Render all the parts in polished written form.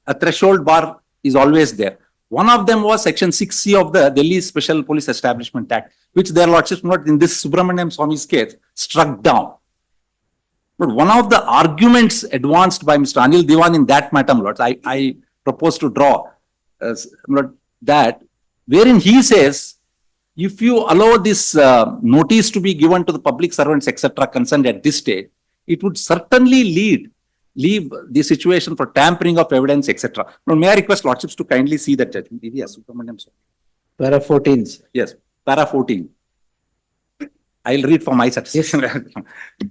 a threshold bar is always there. One of them was Section 6C of the Delhi Special Police Establishment Act, which their lordships, not in this Subramaniam Swami's case, struck down. But one of the arguments advanced by Mr. Anil Diwan in that matter, Lords, I propose to draw that, wherein he says, if you allow this notice to be given to the public servants, etc., concerned at this stage, it would certainly leave the situation for tampering of evidence, etc. Now, may I request Lordships to kindly see that judgment? Yes, Subramaniam, sir. Para 14. Yes, para 14. I'll read for my satisfaction. Yes.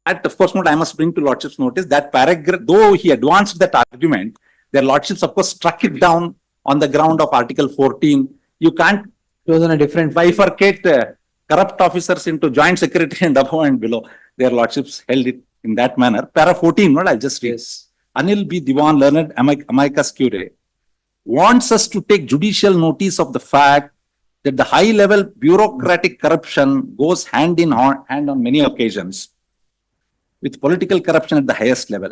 At of course, I must bring to Lordship's notice that paragraph, though he advanced that argument, their Lordships, of course, struck it down on the ground of Article 14. You can't bifurcate corrupt officers into joint secretary and above and below. Their Lordships held it in that manner. Para 14, what I'll just read. Yes. Anil B. Diwan, learned amicus curiae, wants us to take judicial notice of the fact that the high-level bureaucratic corruption goes hand in hand on many occasions with political corruption at the highest level.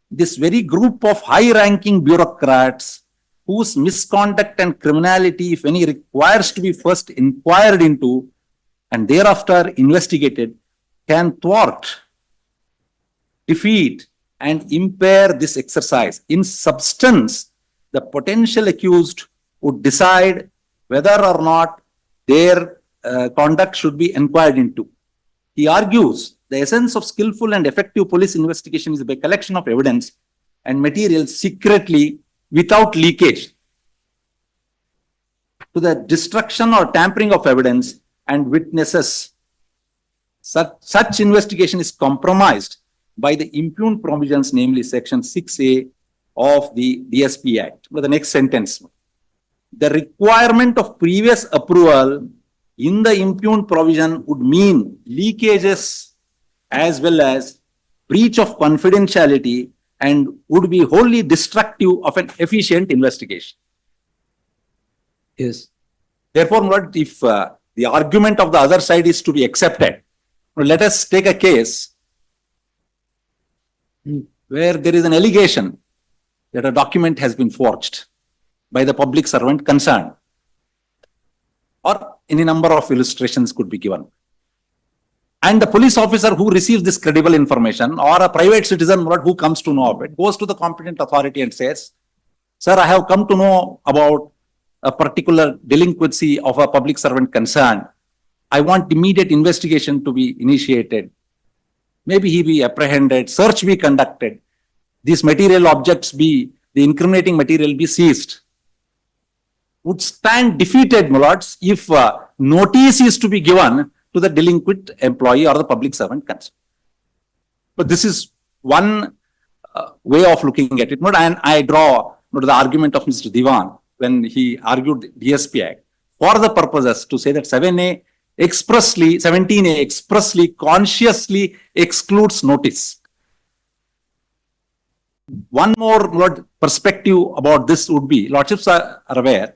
This very group of high-ranking bureaucrats whose misconduct and criminality, if any, requires to be first inquired into and thereafter investigated, can thwart, defeat, and impair this exercise. In substance, the potential accused would decide whether or not their conduct should be inquired into. He argues the essence of skillful and effective police investigation is by collection of evidence and materials secretly without leakage to the destruction or tampering of evidence and witnesses. Such investigation is compromised by the impugned provisions, namely Section 6A of the DSP Act. The next sentence. The requirement of previous approval in the impugned provision would mean leakages as well as breach of confidentiality and would be wholly destructive of an efficient investigation. Yes. Therefore, if the argument of the other side is to be accepted, let us take a case where there is an allegation that a document has been forged by the public servant concerned, or any number of illustrations could be given. And the police officer who receives this credible information, or a private citizen who comes to know of it, goes to the competent authority and says, sir, I have come to know about a particular delinquency of a public servant concerned. I want immediate investigation to be initiated. Maybe he be apprehended, search be conducted, these material objects be, the incriminating material be seized. Would stand defeated, my lords, if notice is to be given to the delinquent employee or the public servant concerned. But this is one way of looking at it. And I draw the argument of Mr. Diwan when he argued the DSP Act for the purposes to say that 17A expressly, consciously excludes notice. One more perspective about this would be, Lordships are aware,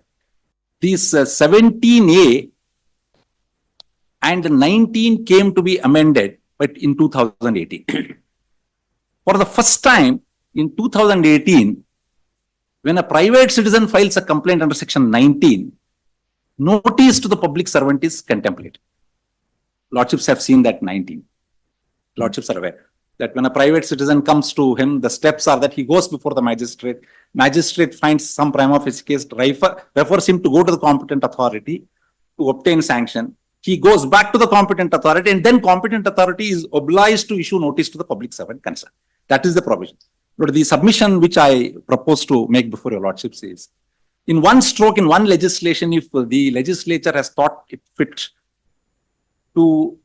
these 17A and 19 came to be amended, but in 2018. For the first time in 2018, when a private citizen files a complaint under Section 19, notice to the public servant is contemplated. Lordships have seen that 19. Lordships are aware that when a private citizen comes to him, the steps are that he goes before the magistrate. Magistrate finds some prima facie case, refers him to go to the competent authority to obtain sanction. He goes back to the competent authority, and then competent authority is obliged to issue notice to the public servant concerned. That is the provision. But the submission which I propose to make before your Lordships is, in one stroke, in one legislation, if the legislature has thought it fit to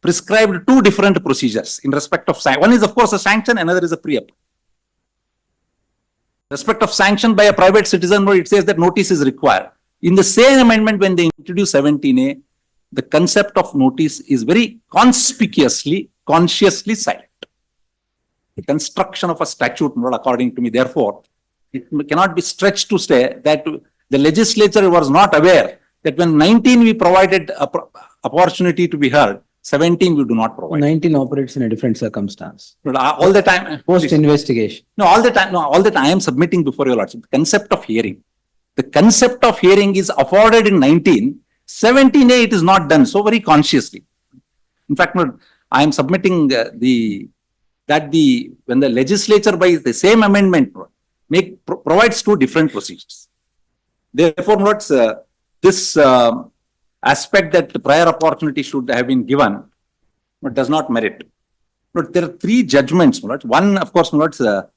prescribe two different procedures in respect of sanction. One is, of course, a sanction, another is a pre-approval. Respect of sanction by a private citizen, where it says that notice is required. In the same amendment, when they introduce 17A, the concept of notice is very conspicuously, consciously silent. The construction of a statute, according to me, therefore, it cannot be stretched to say that the legislature was not aware that when 19 we provided a opportunity to be heard, 17 we do not provide. 19 operates in a different circumstance. But all the time. Post investigation. No, all the time I am submitting before your lordship, the concept of hearing. The concept of hearing is afforded in 19, 17A it is not done so very consciously. In fact, I am submitting when the legislature by the same amendment provides two different procedures. Therefore, this aspect that the prior opportunity should have been given does not merit. But there are three judgments. One, of course, the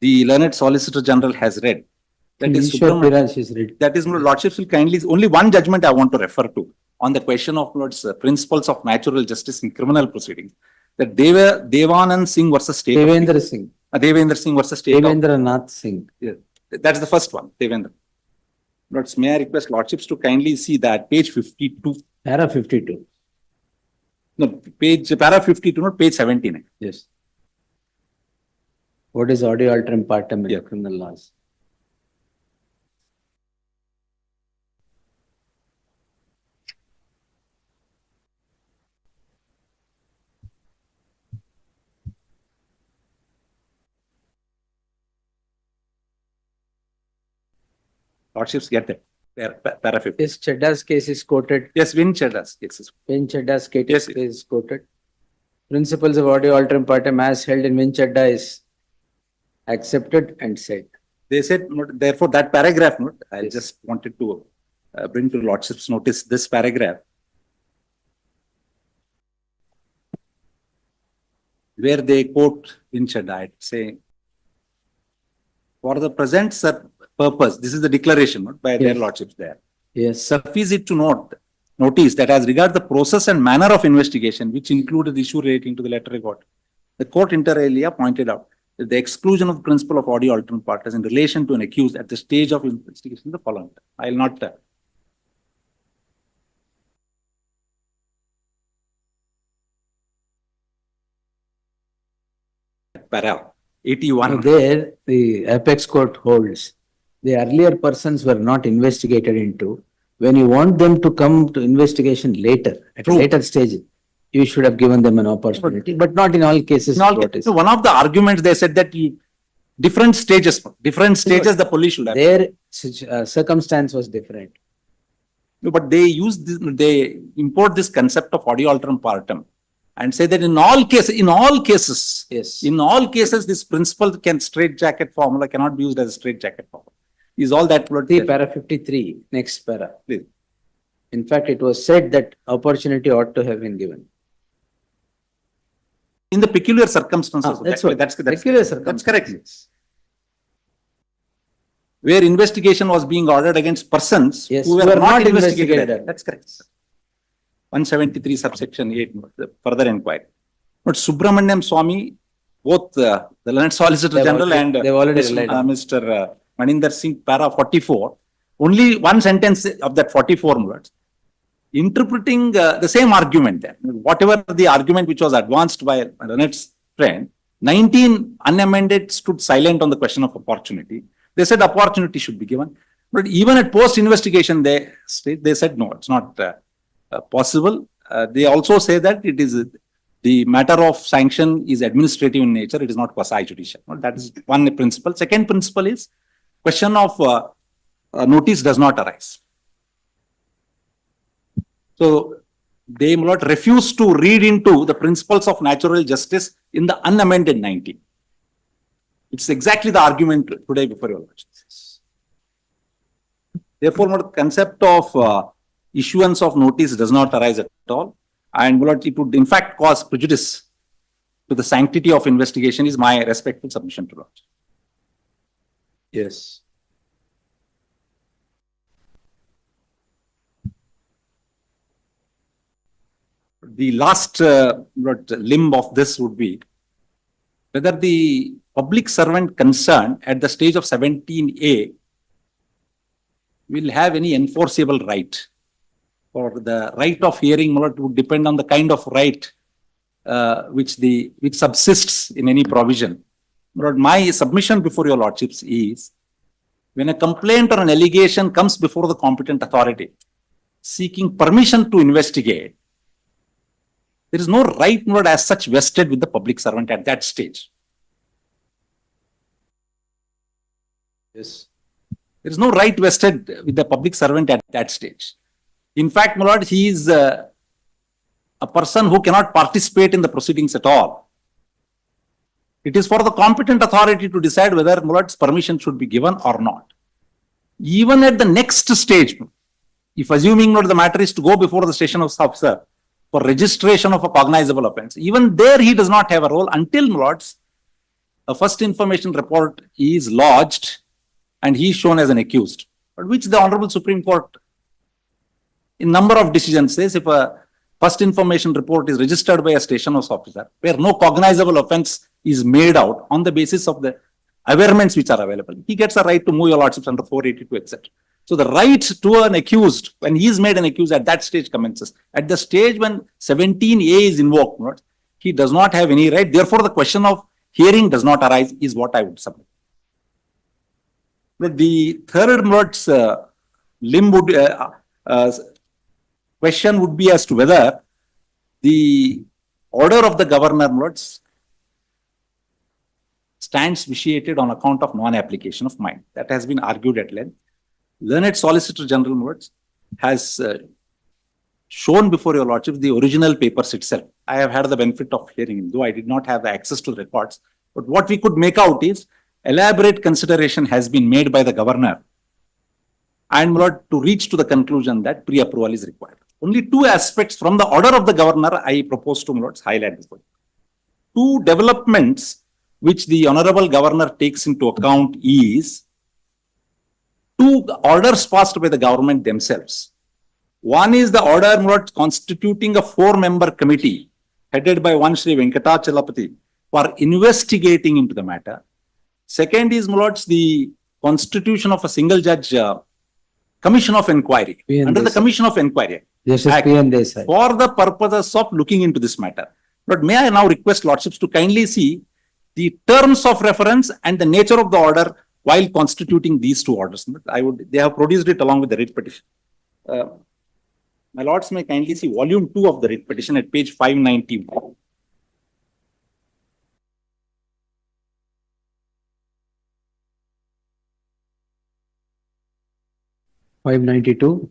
learned Solicitor General has read. That is that is, lordships will kindly, only one judgment I want to refer to on the question of principles of natural justice in criminal proceedings. That Devanand Singh versus State. Devendra Singh. Devendra Singh versus State. Devendra Nath Singh. Yeah, that's the first one, Devendra. But may I request lordships to kindly see that page 52. Para 52. No, para 52, not page 79. Yes. What is audio alterum partem in criminal laws? Lordships get that. Para 50. Yes, Chadda's case is quoted. Yes, Vin Chadda's case. Vin Chadda's case is quoted. Principles of audio alterum partem as held in Vin Chadda is accepted and said. They said, therefore, that paragraph, I just wanted to bring to lordship's notice this paragraph, where they quote Vin Chadda saying, for the present purpose, this is the declaration by their lordships there. Yes. Suffice it to notice that as regards the process and manner of investigation, which included the issue relating to the letter record, the court inter alia pointed out that the exclusion of the principle of audio alterum partem in relation to an accused at the stage of investigation is the following. I will not para 81. There, the apex court holds the earlier persons were not investigated into. When you want them to come to investigation later, at a later stage, you should have given them an opportunity, but not in all cases. So one of the arguments they said that different stages the police should have. Their circumstance was different. No, but they import this concept of audio alterum partem and say that in all cases, this principle straitjacket formula cannot be used as a straitjacket formula. Is all that. See, para 53, next para. Please. In fact, it was said that opportunity ought to have been given. In the peculiar circumstances. That's peculiar circumstances. That's correct. Where investigation was being ordered against persons who were not investigated. That's correct. 173 subsection 8, further inquiry. But Subramaniam Swamy, both the learned Solicitor General and Mr. Maninder Singh, para 44, only one sentence of that 44 words, interpreting the same argument there. Whatever the argument which was advanced by Renet's friend, 19 unamended stood silent on the question of opportunity. They said opportunity should be given. But even at post-investigation, they said no, it's not possible. They also say that it is the matter of sanction is administrative in nature. It is not quasi-judicial. That is one principle. Second principle is question of notice does not arise. So they refuse to read into the principles of natural justice in the unamended 19. It's exactly the argument today before your lordships. Therefore, the concept of issuance of notice does not arise at all, and it would in fact cause prejudice to the sanctity of investigation is my respectful submission to lordships. Yes. The last limb of this would be whether the public servant concerned at the stage of 17A will have any enforceable right. For the right of hearing would depend on the kind of right which subsists in any provision. But my submission before your lordships is when a complaint or an allegation comes before the competent authority seeking permission to investigate, There is no right node as such vested with the public servant at that stage. Yes. There is no right vested with the public servant at that stage. In fact, my lord, he is a person who cannot participate in the proceedings at all. It is for the competent authority to decide whether my lord's permission should be given or not. Even at the next stage, if assuming not the matter is to go before the station house officer for registration of a cognizable offence, even there he does not have a role until, my lords, a first information report is lodged and he is shown as an accused, but which the Honorable Supreme Court in number of decisions says if a first information report is registered by a station house officer where no cognizable offence is made out on the basis of the averments which are available, he gets a right to move your lordships under 482, etc. So the right to an accused, when he is made an accused, at that stage commences. At the stage when 17A is invoked, he does not have any right. Therefore, the question of hearing does not arise, is what I would submit. But the third limb would, question would be as to whether the order of the governor stands vitiated on account of non-application of mind. That has been argued at length. Learned Solicitor General has shown before your lordship the original papers itself. I have had the benefit of hearing him, though I did not have the access to the records. But what we could make out is elaborate consideration has been made by the governor and to reach to the conclusion that pre-approval is required. Only two aspects from the order of the governor I propose to highlight before. Two developments which the honorable governor takes into account is two orders passed by the government themselves. One is the order constituting a 4-member committee headed by one Shri Venkatachalapati for investigating into the matter. Second is, the constitution of a single judge commission of inquiry, under the commission of inquiry Desai. for the purposes of looking into this matter. But may I now request lordships to kindly see the terms of reference and the nature of the order while constituting these two orders. They have produced it along with the writ petition. My lords may kindly see volume 2 of the writ petition at page 591. $592.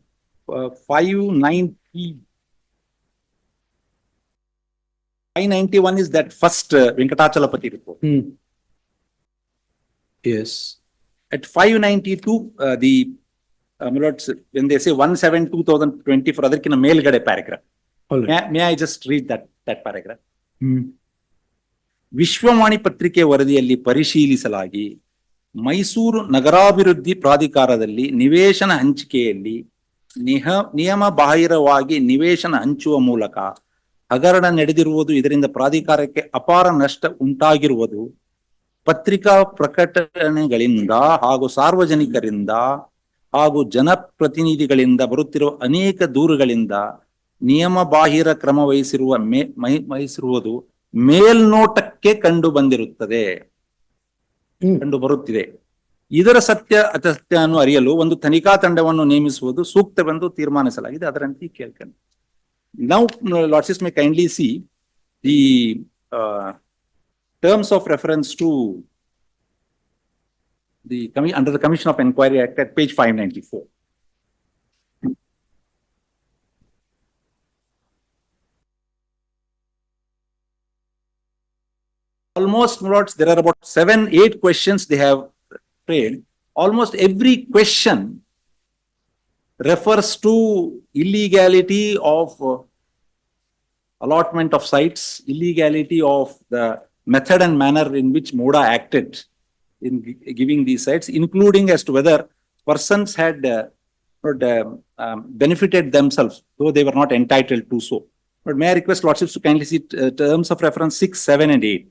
591 is that first Venkatachalapati report. Yes. At 592, my lords, when they say 1/7/2020 for other ಮೇಲ್ಗಡೆ paragraph. May I just read that paragraph? Vishwavani ಪತ್ರಿಕೆ ವರದಿಯಲ್ಲಿ ಪರಿಶೀಲಿಸಲಾಗಿ ಮೈಸೂರು ನಗರಾಭಿವೃದ್ಧಿ ಪ್ರಾಧಿಕಾರದಲ್ಲಿ ನಿವೇಶನ ಹಂಚಿಕೆಯಲ್ಲಿ ನಿಯಮ ಬಾಹಿರವಾಗಿ ನಿವೇಶನ ಹಂಚುವ ಮೂಲಕ ಹಗರಣ ನಡೆದಿರುವುದು, ಇದರಿಂದ ಪ್ರಾಧಿಕಾರಕ್ಕೆ ಅಪಾರ ನಷ್ಟ ಉಂಟಾಗಿರುವುದು, ಪತ್ರಿಕಾ ಪ್ರಕಟಣೆಗಳಿಂದ ಹಾಗೂ ಸಾರ್ವಜನಿಕರಿಂದ ಹಾಗೂ ಜನಪ್ರತಿನಿಧಿಗಳಿಂದ ಬರುತ್ತಿರುವ ಅನೇಕ ದೂರುಗಳಿಂದ ನಿಯಮ ಬಾಹಿರ ಕ್ರಮ ವಹಿಸಿರುವುದು ಮೇಲ್ನೋಟಕ್ಕೆ ಕಂಡು ಬರುತ್ತಿದೆ. ಇದರ ಸತ್ಯ ಅಸತ್ಯವನ್ನು ಅರಿಯಲು ಒಂದು ತನಿಖಾ ತಂಡವನ್ನು ನೇಮಿಸುವುದು ಸೂಕ್ತವೆಂದು ತೀರ್ಮಾನಿಸಲಾಗಿದೆ. ಅದರಂತೆ ಕೇಳ್ಕೊಂಡು now lordships may kindly see the terms of reference to the under the Commission of Inquiry Act at page 594. Almost, lords, there are about 7-8 questions they have framed. Almost every question refers to illegality of allotment of sites, illegality of the method and manner in which MODA acted in giving these sites, including as to whether persons had benefited themselves, though they were not entitled to so. But may I request lordships to kindly see terms of reference 6, 7, and 8.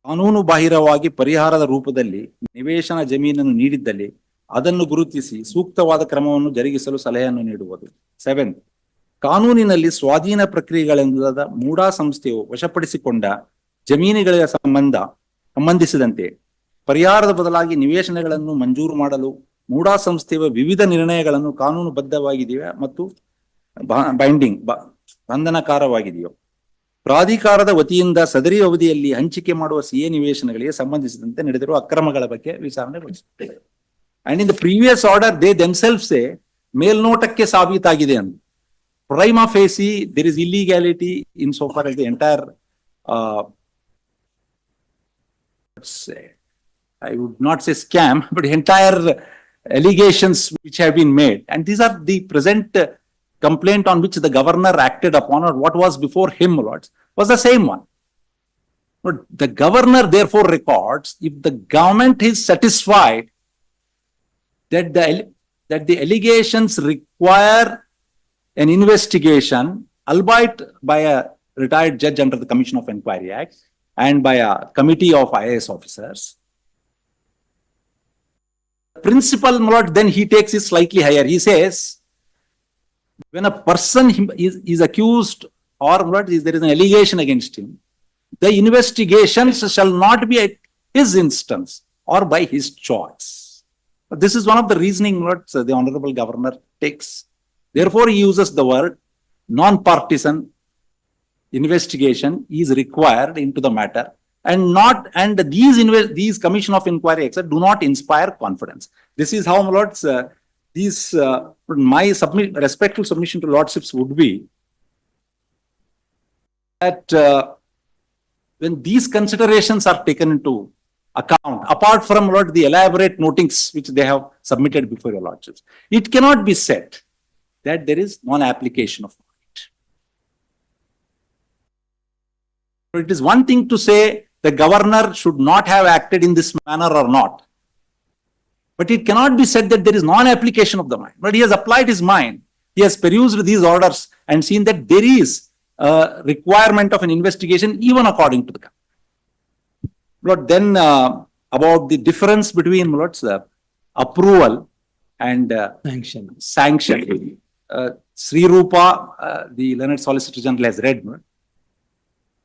ಕಾನೂನು ಬಾಹಿರವಾಗಿ ಪರಿಹಾರದ ರೂಪದಲ್ಲಿ ನಿವೇಶನ ಜಮೀನನ್ನು ನೀಡಿದ್ದಲ್ಲಿ ಅದನ್ನು ಗುರುತಿಸಿ ಸೂಕ್ತವಾದ ಕ್ರಮವನ್ನು ಜರುಗಿಸಲು ಸಲಹೆಯನ್ನು ನೀಡುವುದು. 7. ಕಾನೂನಿನಲ್ಲಿ ಸ್ವಾಧೀನ ಪ್ರಕ್ರಿಯೆಗಳಿಂದ ಮೂಡಾ ಸಂಸ್ಥೆಯು ವಶಪಡಿಸಿಕೊಂಡ ಜಮೀನುಗಳ ಸಂಬಂಧಿಸಿದಂತೆ ಪರಿಹಾರದ ಬದಲಾಗಿ ನಿವೇಶನಗಳನ್ನು ಮಂಜೂರು ಮಾಡಲು ಮೂಡಾ ಸಂಸ್ಥೆಯ ವಿವಿಧ ನಿರ್ಣಯಗಳನ್ನು ಕಾನೂನುಬದ್ಧವಾಗಿದೆಯಾ ಮತ್ತು ಬೈಂಡಿಂಗ್ ಬಂಧನಕಾರವಾಗಿದೆಯೋ, ಪ್ರಾಧಿಕಾರದ ವತಿಯಿಂದ ಸದರಿ ಅವಧಿಯಲ್ಲಿ ಹಂಚಿಕೆ ಮಾಡುವ ಸಿಎ ನಿವೇಶನಗಳಿಗೆ ಸಂಬಂಧಿಸಿದಂತೆ ನಡೆದಿರುವ ಅಕ್ರಮಗಳ ಬಗ್ಗೆ ವಿಚಾರಣೆಗೊಳಿಸುತ್ತೇವೆ. And in the previous order they themselves ಮೇಲ್ನೋಟಕ್ಕೆ ಸಾಬೀತಾಗಿದೆ ಅಂತ. Prima facie, there is illegality in so far as the entire, I would not say scam, but entire allegations which have been made. And these are the present complaint on which the governor acted upon, or what was before him, lords, was the same one. But the governor therefore records, if the government is satisfied that the allegations require an investigation, albeit by a retired judge under the Commission of Inquiry Act and by a committee of IAS officers. Principal, then he takes it slightly higher. He says, when a person is accused or there is an allegation against him, the investigations shall not be at his instance or by his choice. This is one of the reasoning what the Honorable Governor takes. Therefore, he uses the word non-partisan investigation is required into the matter, and these Commission of Inquiry etc. do not inspire confidence. This is how, lords, my respectful submission to lordships would be that when these considerations are taken into account, apart from the elaborate notings which they have submitted before your lordships, it cannot be said that there is non-application of it. So it is one thing to say the governor should not have acted in this manner or not, but it cannot be said that there is non-application of the mind. But he has applied his mind. He has perused these orders and seen that there is a requirement of an investigation even according to the government. But then about the difference between approval and sanction. Sri Rupa, the learned Solicitor General, has read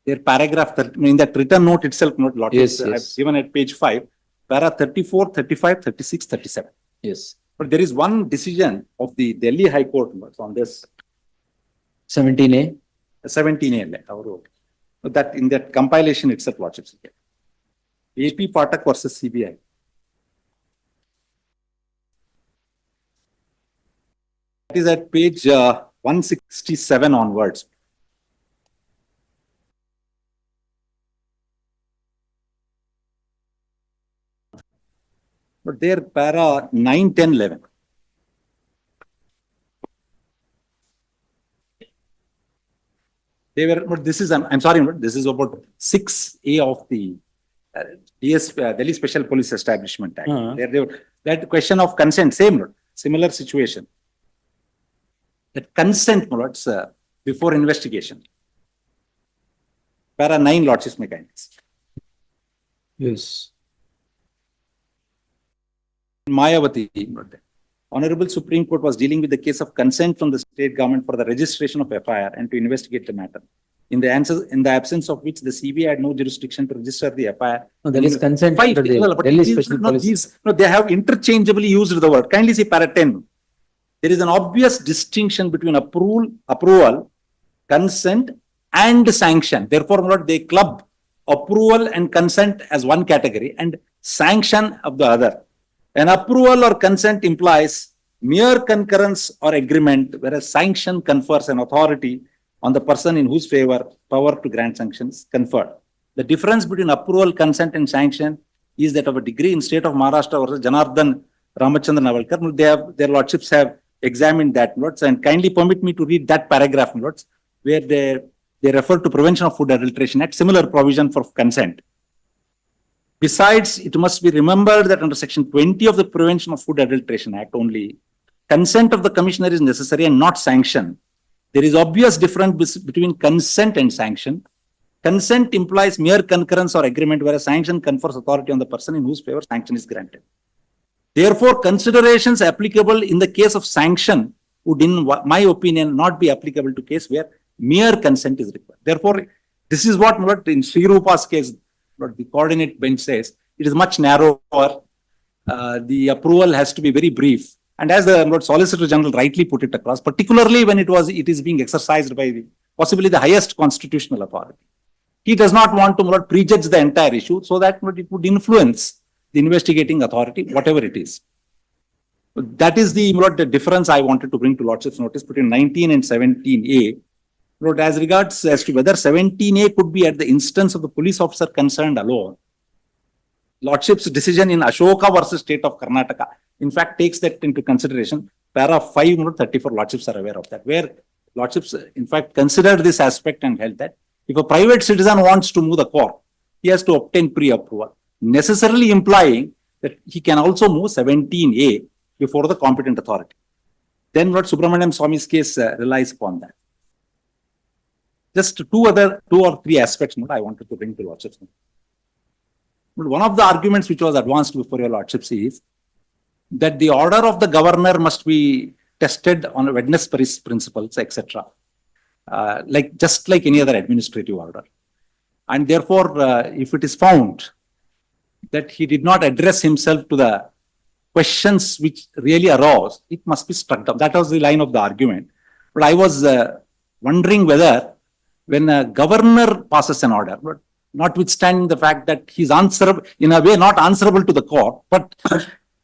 their paragraph in that written note itself, Yes. I've given at page 5, para 34, 35, 36, 37. Yes. But there is one decision of the Delhi High Court on this 17A. 17A. That in that compilation itself, lordships. AP Patak versus CBI. That is at page 167 onwards. But there para 9, 10, 11. They were, but this is, I'm sorry, this is about 6A of the Delhi Special Police Establishment Act. That question of consent, same, similar situation. That consent, before investigation. Para 9, lordships mechanics. Yes. Mayawati, Honorable Supreme Court was dealing with the case of consent from the state government for the registration of FIR and to investigate the matter. In the absence of which the CBI had no jurisdiction to register the FIR. No, there is consent under the Delhi Special Police. They have interchangeably used the word. Kindly see para 10. There is an obvious distinction between approval, consent, and sanction. Therefore, they club approval and consent as one category and sanction of the other. An approval or consent implies mere concurrence or agreement, whereas sanction confers an authority on the person in whose favor power to grant sanctions conferred. The difference between approval, consent, and sanction is that of a degree. In state of Maharashtra versus Janardhan Ramachandran Navalkar, their lordships have examined that, lords, and kindly permit me to read that paragraph, lords, where they refer to Prevention of Food Adulteration Act, similar provision for consent. Besides, it must be remembered that under Section 20 of the Prevention of Food Adulteration Act only, consent of the commissioner is necessary and not sanction. There is obvious difference between consent and sanction. Consent implies mere concurrence or agreement, whereas sanction confers authority on the person in whose favor sanction is granted. Therefore, considerations applicable in the case of sanction would, in my opinion, not be applicable to case where mere consent is required. Therefore, this is what in Sri Rupa's case, what the coordinate bench says, it is much narrower the approval has to be very brief. And as the Lord Solicitor General rightly put it across, particularly when it is being exercised by possibly the highest constitutional authority. He does not want to prejudge the entire issue so that it would influence the investigating authority, whatever it is. That is the difference I wanted to bring to Lordship's notice between 19 and 17A. As regards as to whether 17A could be at the instance of the police officer concerned alone, Lordship's decision in Ashoka versus State of Karnataka, in fact, takes that into consideration. Para 534, Lordships are aware of that, where Lordships, in fact, considered this aspect and held that if a private citizen wants to move the court, he has to obtain pre-approval, necessarily implying that he can also move 17A before the competent authority. Then what Subramaniam Swami's case relies upon that. Just two or three aspects I wanted to bring to Lordships. One of the arguments which was advanced before your Lordships is that the order of the governor must be tested on witness principles, etc. Just like any other administrative order. And therefore, if it is found that he did not address himself to the questions which really arose, it must be struck down. That was the line of the argument. But I was wondering whether when a governor passes an order, but notwithstanding the fact that he's answerable, in a way not answerable to the court, but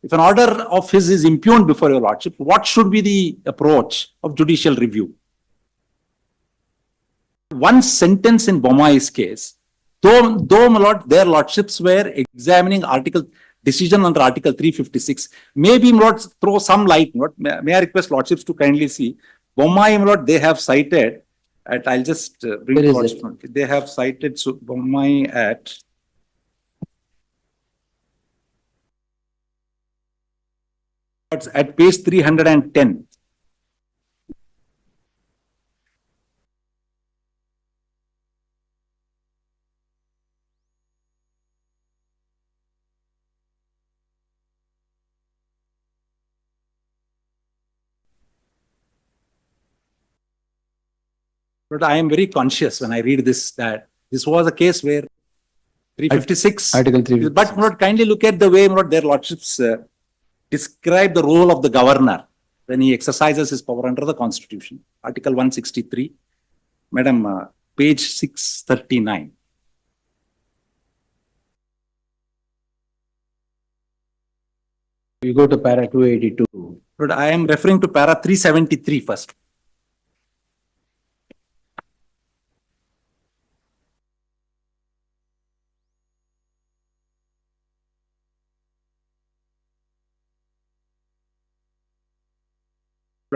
if an order of his is impugned before your Lordship, what should be the approach of judicial review? One sentence in Bommai's case, though their Lordships were examining decision under Article 356, maybe throw some light. May I request Lordships to kindly see Bommai, they have cited at, I'll just bring the Lordship. They have cited Bommai at page 310. But I am very conscious when I read this, that this was a case where 356, Article 356. but kindly look at the way their Lordships describe the role of the governor when he exercises his power under the Constitution. Article 163, Madam, page 639. You go to para 282. But I am referring to para 373 first.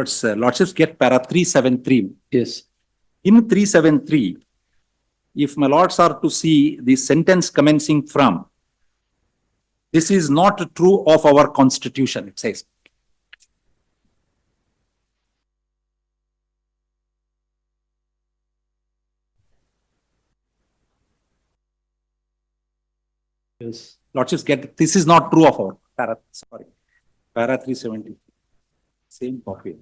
Lordships get para 373. Yes. In 373, if my lords are to see the sentence commencing from, this is not true of our Constitution, it says. Yes. Lordships get, this is not true of our para 370. Same copy.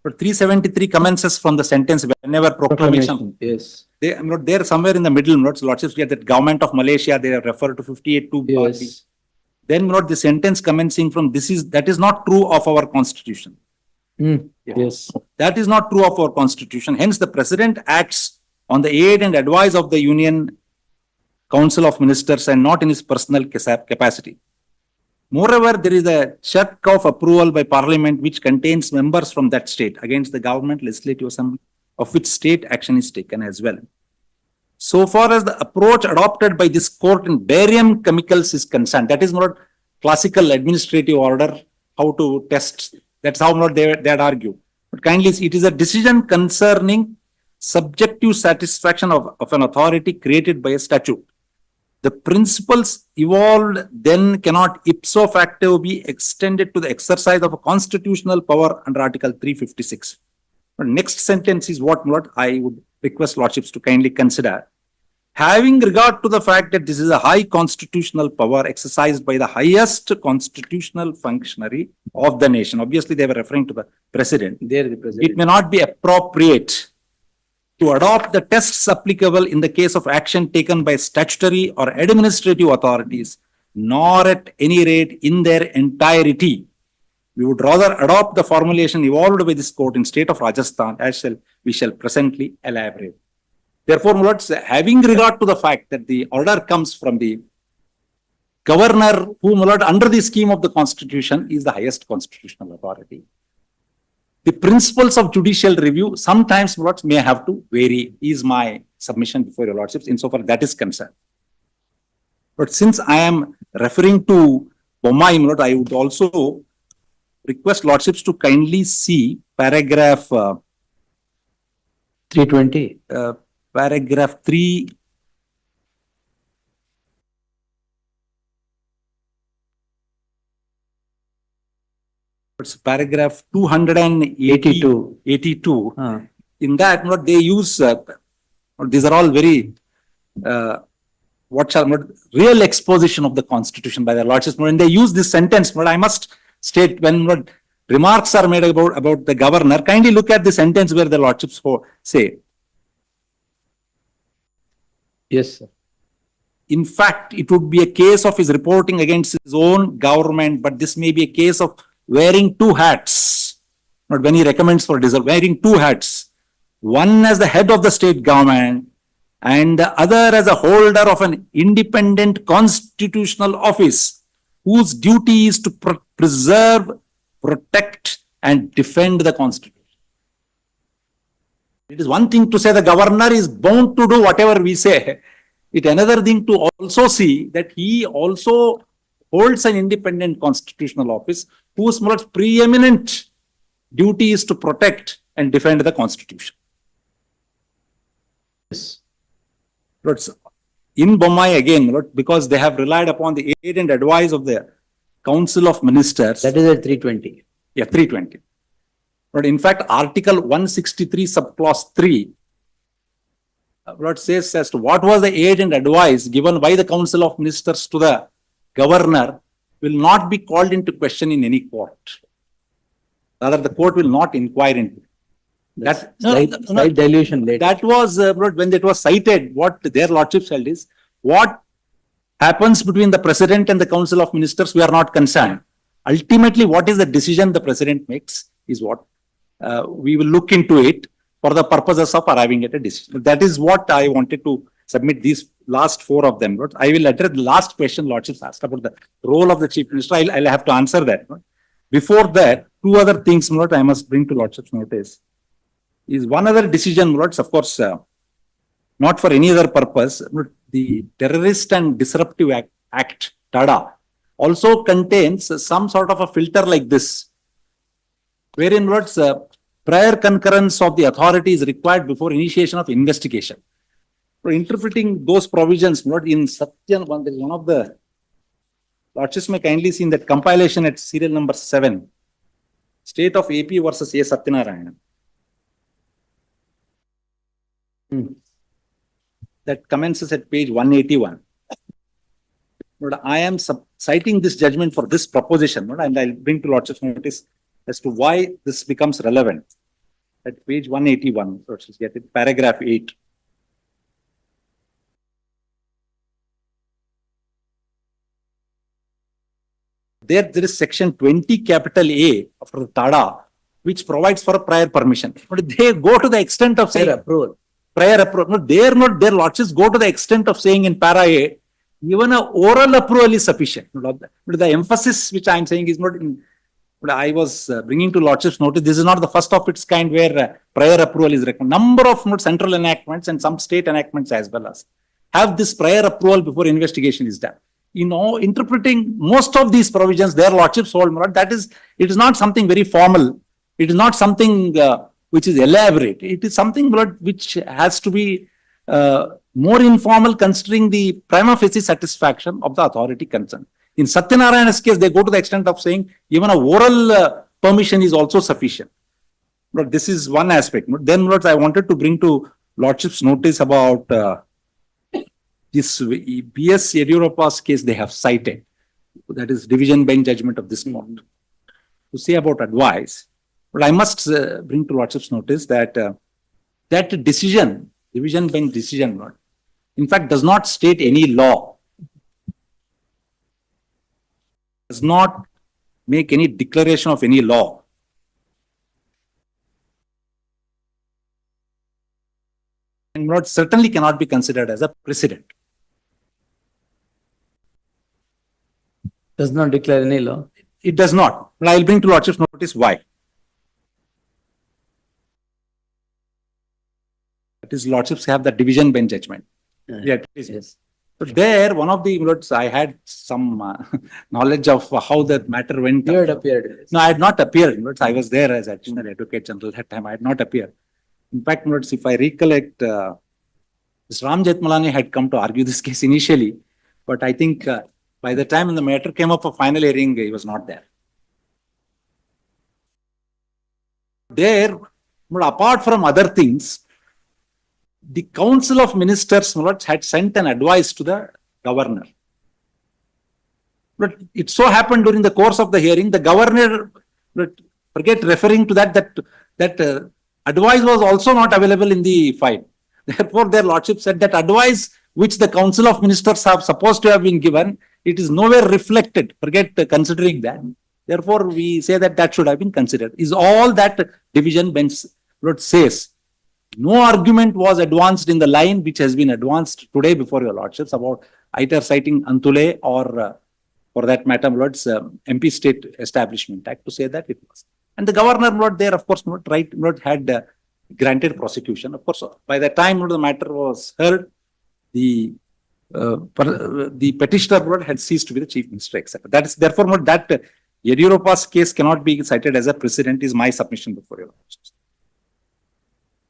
But 373 commences from the sentence whenever proclamation. Yes. They are not there somewhere in the middle. Lordships get that government of Malaysia, they refer to 58(2). Yes. Then the sentence commencing from that is not true of our Constitution. Yes. That is not true of our Constitution. Hence, the President acts on the aid and advice of the Union Council of Ministers and not in his personal capacity. Moreover, there is a check of approval by Parliament which contains members from that state against the government legislative assembly of which state action is taken as well. So far as the approach adopted by this court in barium chemicals is concerned, that is not classical administrative order, how to test, that's how they had argued. But kindly, it is a decision concerning subjective satisfaction of an authority created by a statute. The principles evolved then cannot ipso facto be extended to the exercise of a constitutional power under Article 356. The next sentence is what I would request Lordships to kindly consider. Having regard to the fact that this is a high constitutional power exercised by the highest constitutional functionary of the nation. Obviously, they were referring to the President. There the President. It may not be appropriate to adopt the tests applicable in the case of action taken by statutory or administrative authorities, nor at any rate in their entirety. We would rather adopt the formulation evolved by this court in state of Rajasthan, as we shall presently elaborate. Therefore, my lords, having regard to the fact that the order comes from the governor, who, my lord, under the scheme of the constitution is the highest constitutional authority, the principles of judicial review sometimes, my lords, may have to vary, is my submission before your lordships, insofar that is concerned. But since I am referring to Bommai, my lord, I would also request lordships to kindly see paragraph 320. Paragraph 3. It's paragraph 282. 82. In that, what they use, these are all very, real exposition of the constitution by the lordships. When they use this sentence, but I must state, when remarks are made about the governor, kindly look at the sentence where the lordships say, Yes, sir. in fact, it would be a case of his reporting against his own government, but this may be a case of wearing two hats. Not when he recommends for wearing two hats, one as the head of the state government and the other as a holder of an independent constitutional office, whose duty is to preserve, protect, and defend the constitution. It is one thing to say the governor is bound to do whatever we say. It another thing to also see that he also holds an independent constitutional office whose most preeminent duty is to protect and defend the constitution. Yes. Lords, in Bommai again, Lord, because they have relied upon the aid and advice of the Council of Ministers. That is at 320. Yeah, 320. But in fact, Article 163, subclause 3, Lord says as to what was the aid and advice given by the Council of Ministers to the governor will not be called into question in any court. Rather, the court will not inquire into it. That, Slight dilution later. that was when it was cited, what their lordships held is, what happens between the president and the Council of Ministers, we are not concerned. Ultimately, what is the decision the president makes is what we will look into it for the purposes of arriving at a decision. That is what I wanted to submit these last four of them. Lord. I will address the last question lordships asked about the role of the chief minister. I'll have to answer that. Lord. Before that, two other things, Lord, I must bring to lordships notice. Is one other decision, Lords, of course, not for any other purpose. The Terrorist and Disruptive Act, TADA, also contains some sort of a filter like this, wherein, Lords, prior concurrence of the authority is required before initiation of investigation. For interpreting those provisions, Lord, in Satyan, one of the lordships may kindly see in that compilation at serial number 7, State of AP versus A. Satyanarayana. That commences at page 181. But I am citing this judgment for this proposition, and I'll bring to lordship's notice as to why this becomes relevant. At page 181, lordships get it, paragraph 8. There is section 20 capital A of the TADA, which provides for a prior permission. But they go to the extent of saying prior approval. No, their lordships go to the extent of saying in para A, even an oral approval is sufficient. But the emphasis which I am saying is not in, I was bringing to lordships notice, this is not the first of its kind where prior approval is recommended. Number of central enactments and some state enactments as well as have this prior approval before investigation is done. Interpreting most of these provisions, their lordships hold, that is, it is not something very formal. It is not something which is elaborate. It is something which has to be more informal, considering the prima facie satisfaction of the authority concerned. In Satyanarayana's case, they go to the extent of saying even a oral permission is also sufficient. But this is one aspect. Then, I wanted to bring to lordship's notice about this B.S. Yediyurappa's case they have cited. That is division bench judgment of this court. To say about advice. But I must bring to lordship's notice that that decision, division bench decision, Lord, in fact, does not state any law, does not make any declaration of any law. And Lord, certainly cannot be considered as a precedent. Does not declare any law. It does not. But I will bring to Lordship's notice why. That is, Lordships have the division bench judgment. Yeah, Yes. so there, one of the Lords, I had some knowledge of how that matter went. You had appeared. No, I had not appeared. Lords, I was there as additional advocate general that time. I had not appeared. In fact, Lords, if I recollect, Mr. Ram Jethmalani had come to argue this case initially, but I think by the time the matter came up for final hearing, he was not there. There, but apart from other things, the Council of Ministers, Lords, had sent an advice to the governor. But it so happened during the course of the hearing, the governor, forget referring to that advice was also not available in the file. Therefore, their Lordship said that advice which the Council of Ministers have supposed to have been given, it is nowhere reflected. Forget considering that. Therefore, we say that that should have been considered. Is all that division bench says. No argument was advanced in the line which has been advanced today before your Lordships about either citing Antule or, for that matter, Lords, MP State Establishment Act to say that it was. And the governor, Lord, there, of course, Lord, had granted prosecution. Of course, by the time Lord, the matter was heard, the petitioner, Lord, had ceased to be the chief minister, etc. That is, therefore, Lord, that Yediyurappa's case cannot be cited as a precedent, is my submission before your Lordships.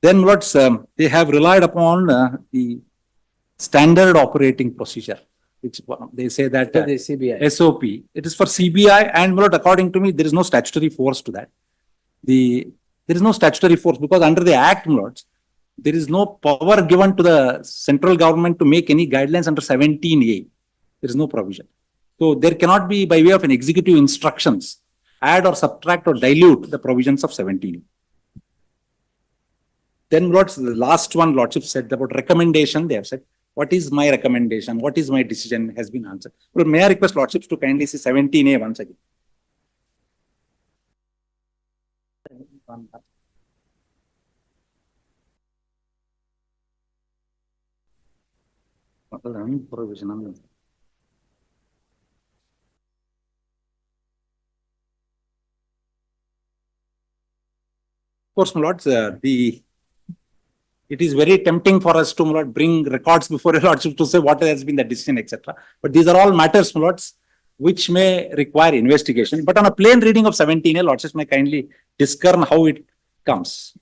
Then, Lords, they have relied upon the standard operating procedure, which they say that The CBI. SOP. It is for CBI, and Lord, according to me, there is no statutory force to that. There is no statutory force because under the Act, Lords, there is no power given to the central government to make any guidelines under 17A. There is no provision. So there cannot be, by way of an executive instructions, add or subtract or dilute the provisions of 17A. Then, Lords, the last one, Lordship said about recommendation. They have said, what is my recommendation? What is my decision has been answered. Well, may I request Lordships to kindly see 17A once again. Provision. Of course, Lords, it is very tempting for us to, Lord, bring records before your Lordship to say what has been the decision, etc. But these are all matters, Lords, which may require investigation. But on a plain reading of 17A, Lordships may kindly discern how it comes.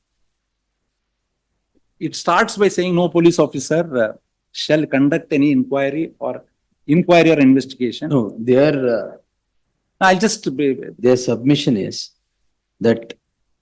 It starts by saying no police officer shall conduct any inquiry or investigation. No, their I'll just be their submission is that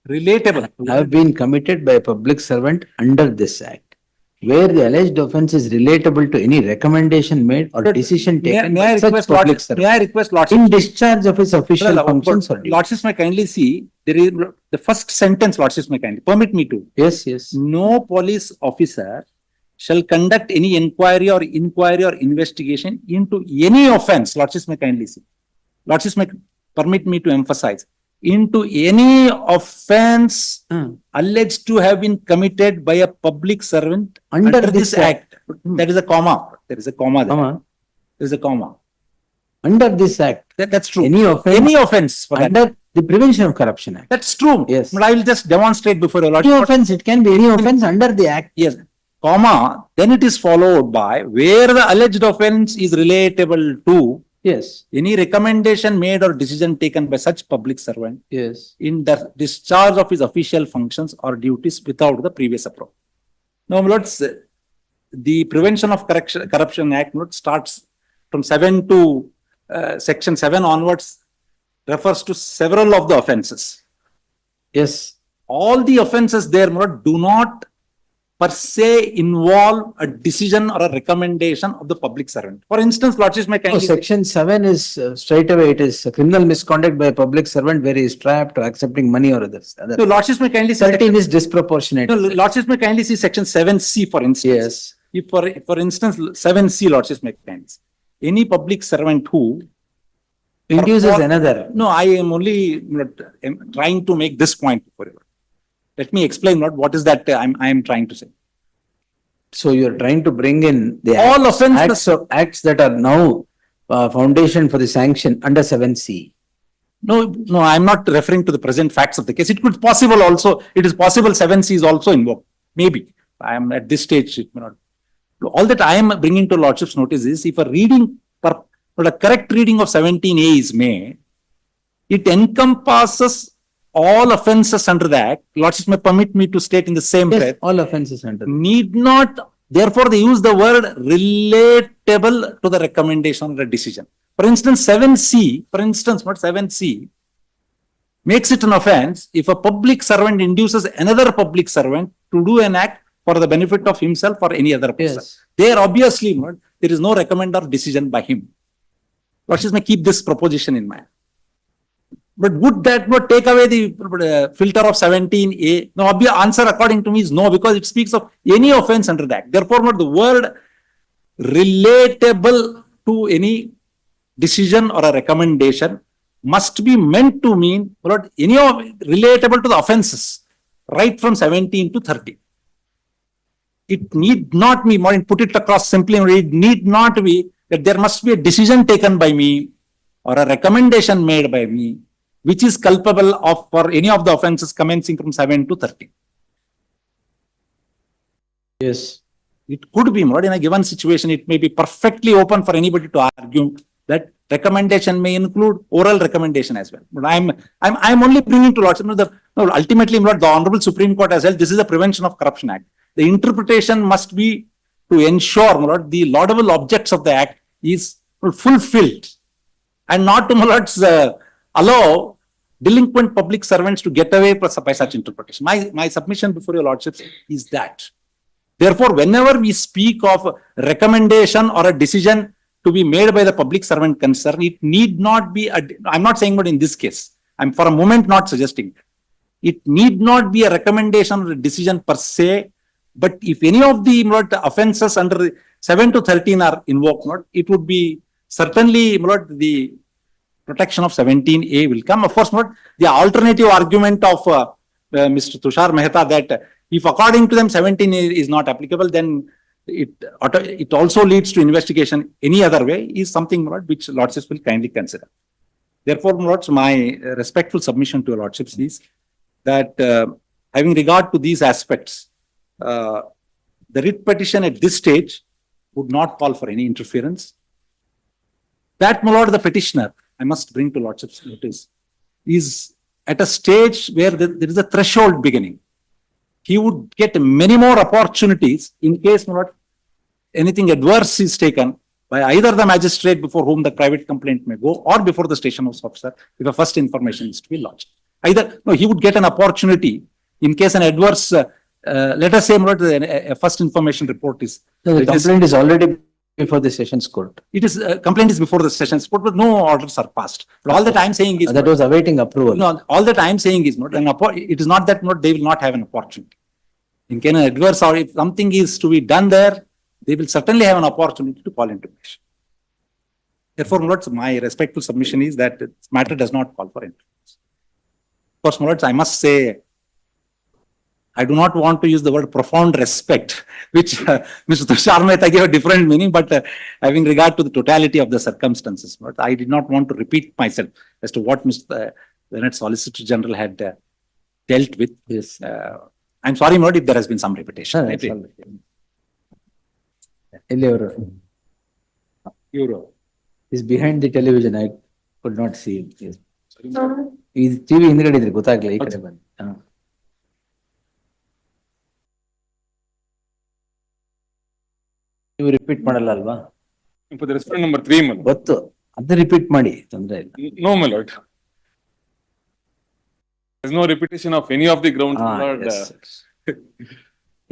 relatable. have been committed by a public servant under this act, where the alleged offence is relatable to any recommendation made or decision taken by such public servant May I request Lordship? in discharge of his official functions or duties. Lordships may kindly see, there is the first sentence, Lordships may kindly permit me to. Yes, yes. No police officer shall conduct any inquiry or investigation into any offence. Lordships may kindly see. Lordships may permit me to emphasize, into any offence alleged to have been committed by a public servant Under this act. That is a comma. There is a comma there. Comma. There is a comma. Under this act, That's true. any offence Any offence for that. under the Prevention of Corruption Act. That's true. Yes. But I will just demonstrate before your Any Lordship. offence, it can be any offence under the act. Yes, comma, then it is followed by where the alleged offence is relatable to Yes, any recommendation made or decision taken by such public servant yes. in the discharge of his official functions or duties without the previous approval. Now, Lords, the Prevention of Corruption Act starts from 7 to section 7 onwards, refers to several of the offences. Yes, All the offences there, do not per se involve a decision or a recommendation of the public servant. For instance, Lordships may Oh, kindly. section 7 is straight away, it is a criminal misconduct by a public servant where he is trapped or accepting money or others. No, Lordships may kindly see. 13 is disproportionate. No, Lordships may kindly see section 7C, for instance. Yes. If for instance, 7C, Lordships may kindly see. Any public servant who. Induces another. No, I am only trying to make this point for you. Let me explain what is that I am trying to say. So you're trying to bring in the All offences- acts that are now foundation for the sanction under 7C. No, I'm not referring to the present facts of the case. It could possible also, it is possible 7C is also invoked. Maybe. I am at this stage, it may not. All that I am bringing to Lordship's notice is if a reading, but a correct reading of 17A is made, it encompasses all offences under the Act. Lordships may permit me to state in the same Yes, breath. all offences under. Need not, therefore they use the word relatable to the recommendation or the decision. For instance, 7C, for instance, what 7C makes it an offense if a public servant induces another public servant to do an act for the benefit of himself or any other person. Yes. There obviously there is no recommend or decision by him. Lordships may keep this proposition in mind. But would that not take away the filter of 17A? No, obvious answer according to me is no, because it speaks of any offense under the Act. Therefore, not the word relatable to any decision or a recommendation must be meant to mean any of relatable to the offenses, right from 17 to 30. It need not be, put it across simply, it need not be that there must be a decision taken by me or a recommendation made by me, which is culpable of for any of the offences commencing from 7 to 30. Yes. It could be more in a given situation. It may be perfectly open for anybody to argue that recommendation may include oral recommendation as well. But I'm only bringing to Lordship. Ultimately, the Honorable Supreme Court has held this is the Prevention of Corruption Act. The interpretation must be to ensure the laudable objects of the Act is fulfilled and not to allow delinquent public servants to get away by such interpretation. My submission before your Lordships is that. Therefore, whenever we speak of recommendation or a decision to be made by the public servant concerned, it need not be, I'm not saying but in this case, I'm for a moment not suggesting that. It need not be a recommendation or a decision per se, but if any of the offences under 7 to 13 are invoked, it would be certainly the protection of 17A will come. Of course, the alternative argument of Mr. Tushar Mehta that if according to them 17A is not applicable, then it also leads to investigation any other way is something which Lordships will kindly consider. Therefore, my respectful submission to Lordships is that having regard to these aspects, the writ petition at this stage would not call for any interference. That, my lord, the petitioner, I must bring to Lordship's notice, is at a stage where there is a threshold beginning. He would get many more opportunities in case anything adverse is taken by either the magistrate before whom the private complaint may go or before the station house officer if a first information is to be lodged. He would get an opportunity in case an adverse, let us say a first information report is. So the complaint is already before the sessions court. It is, complaint is before the sessions court, but no orders are passed. But all that I'm saying is. That was awaiting approval. No, all that I'm saying is it is not that they will not have an opportunity. In case an adverse or if something is to be done there, they will certainly have an opportunity to call into question. Therefore, my respectful submission is that this matter does not call for interference. Of course, I must say, I do not want to use the word profound respect, which Mr. Tushar Mehta gave a different meaning, but having regard to the totality of the circumstances, but I did not want to repeat myself as to what Mr. Leonard Solicitor General had dealt with. Yes. I'm sorry, if there has been some repetition. He's behind the television. I could not see him. Yes. He's TV ಹಿಂದ್ಗಡೆ ಇದ್ರೆ ಗೊತ್ತಾಗ್ಲಿಲ್ಲ ಈ ಕಡೆ ಬಂದು. ನೀವು repeat ಮಾಡಲ್ಲ ಅಲ್ವಾ? For the respondent number 3, my lord. ಗೊತ್ತು, ಅದು ರಿಪೀಟ್ ಮಾಡಿ, ತೊಂದ್ರೆ ಇಲ್ಲ. No, my lord. There's no repetition of any of the grounds, my lord. Yes,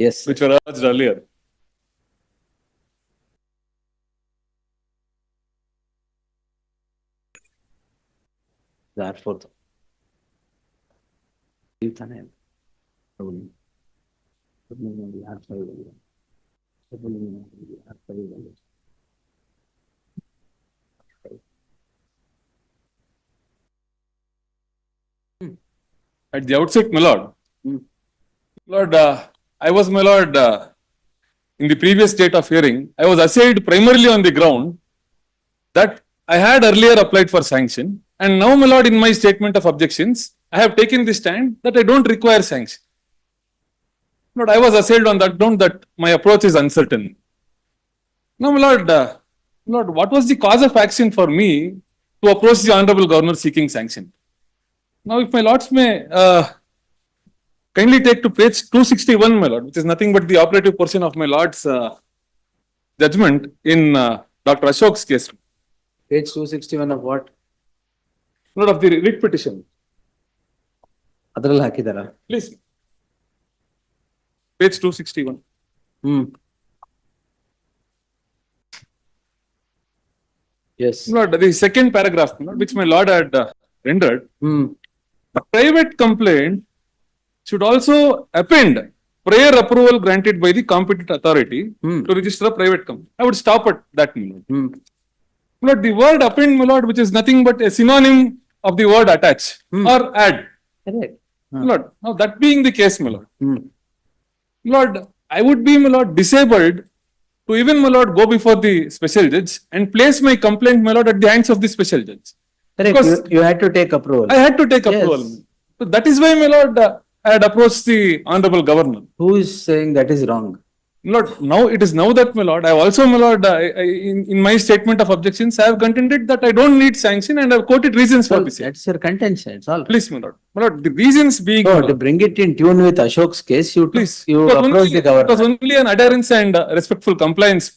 yes. Yes. which were urged earlier. R4. ಇರ್ತಾನೆ. ಹೌದು. R5. At the outset, my lord, Hmm. Lord, I was, my lord, in the previous state of hearing, I was assailed primarily on the ground that I had earlier applied for sanction, and now, my lord, in my statement of objections, I have taken the stand that I don't require sanction. Lord, I was assailed on that ground that my approach is uncertain. Now, my lord, Lord, what was the cause of action for me to approach the honorable governor seeking sanction? Now, if my lords may kindly take to page 261, my lord, which is nothing but the operative portion of my lord's judgment in Dr. Ashok's case. Page 261 of what? Lord, of the writ petition. ಅದ್ರಲ್ಲಿ ಹಾಕಿದಾರ? Please. Page 261. Hmm. Yes. Lord, the second paragraph, my lord, which my lord had rendered, Hmm. a private complaint should also append prior approval granted by the competent authority Hmm. to register a private company. I would stop at that, my lord. Hmm. My lord, the word append, my lord, which is nothing but a synonym of the word attach or add. Correct. My lord, now that being the case, my lord, Hmm. Lord, I would be, my lord, disabled to even, my lord, go before the special judge and place my complaint, my lord, at the hands of the special judge. Correct. Because You had to take approval. I had to take Yes. approval. So that is why, my lord, I had approached the honorable governor. Who is saying that is wrong? Lord, now it is now that, my lord, I also, my lord, in my statement of objections, I have contended that I don't need sanction and I have quoted reasons for Well, the same. that's your contention. It's all. Please, my lord. My lord, the reasons being, So my to lord, bring it in tune with Ashok's case, you please, you it was approach only- the governor. It was only an adherence and respectful compliance.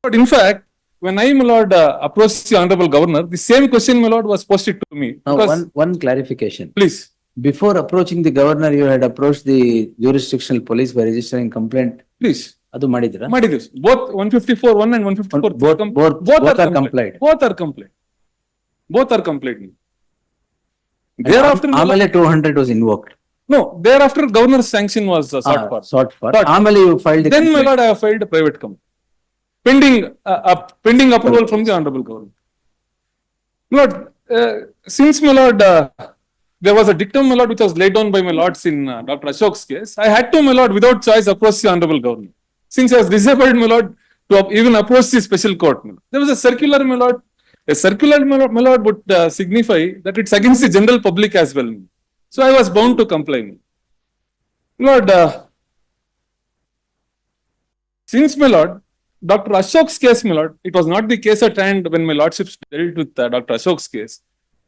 But in fact, when I, my lord, approached the honorable governor, the same question, my lord, was posted to me. Now, Because, one clarification. please, Before approaching the governor, you had approached the jurisdictional police by registering complaint. please, ಅದು ಮಾಡಿದ್ರ? Madidus, both 154(1) and 154. Both are complied. Both are complied. Both are complied. Thereafter, my lord- ಆಮೇಲೆ 200 was invoked. no, thereafter governor's sanction was sought for. Sought for. Sought. ಆಮೇಲೆ you filed the Then, my complaint. lord, I have filed a private complaint. Pending approval from the honorable governor. Lord, since, my lord, there was a dictum, my lord, which was laid down by my lords in Dr. Ashok's case, I had to, my lord, without choice, approach the honorable governor. Since I was disabled, my lord, to even approach the special court, my lord. There was a circular, my lord. A circular, my lord, would signify that it's against the general public as well. So I was bound to comply. Lord, since, my lord, Dr. Ashok's case, my lord, it was not the case at hand when my lordships dealt with Dr. Ashok's case.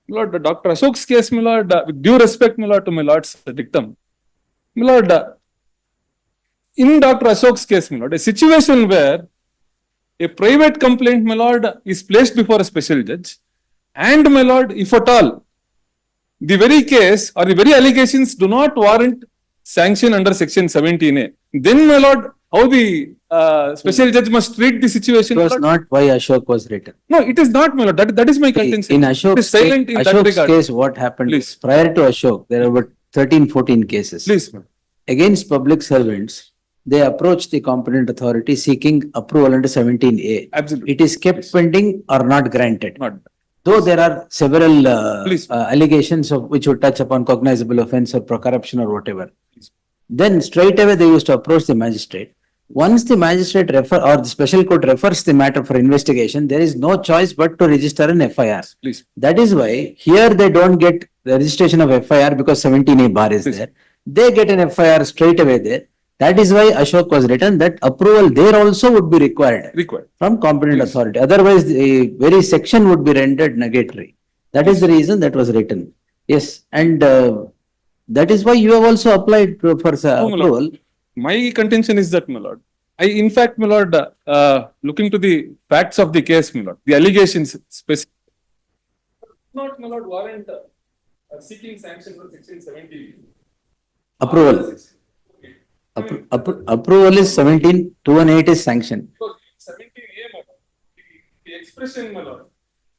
Lord, Dr. Ashok's case, my lord, with due respect, my lord, to my lord's dictum, my lord, in Dr. Ashok's case, my lord, a situation where a private complaint, my lord, is placed before a special judge, and, my lord, if at all, the very case or the very allegations do not warrant sanction under section 17A, then, my lord, how the special judge must treat the situation. It was my lord? not why Ashok was written. No, it is not, my lord. That is my contention. In It Ashok's is silent in that Ashok's regard. case, what happened? Please. Prior to Ashok, there were 13, 14 cases. Please, my lord. Against public servants, they approached the competent authority seeking approval under 17A. Absolutely. It is kept pending or not granted. Not. Though there are several Please. allegations of which would touch upon cognizable offense or corruption or whatever. Please. Then straight away they used to approach the magistrate. Once the magistrate or the special court refers the matter for investigation, there is no choice but to register an FIR. Please. That is why here they don't get the registration of FIR because 17A bar is Please. there. They get an FIR straight away there. That is why Ashok was written, that approval there also would be required Required. from competent Yes. authority. Otherwise, the very section would be rendered nugatory. That is the reason that was written. Yes, and that is why you have also applied for my lord. approval. My contention is that, my lord, I, in fact, my lord, looking to the facts of the case, my lord, the allegations specific. Not, my lord, warrant seeking sanction for section 17. Approval. Approval is 17, 218 is sanction. Because 17A, my lord, the expression, my lord,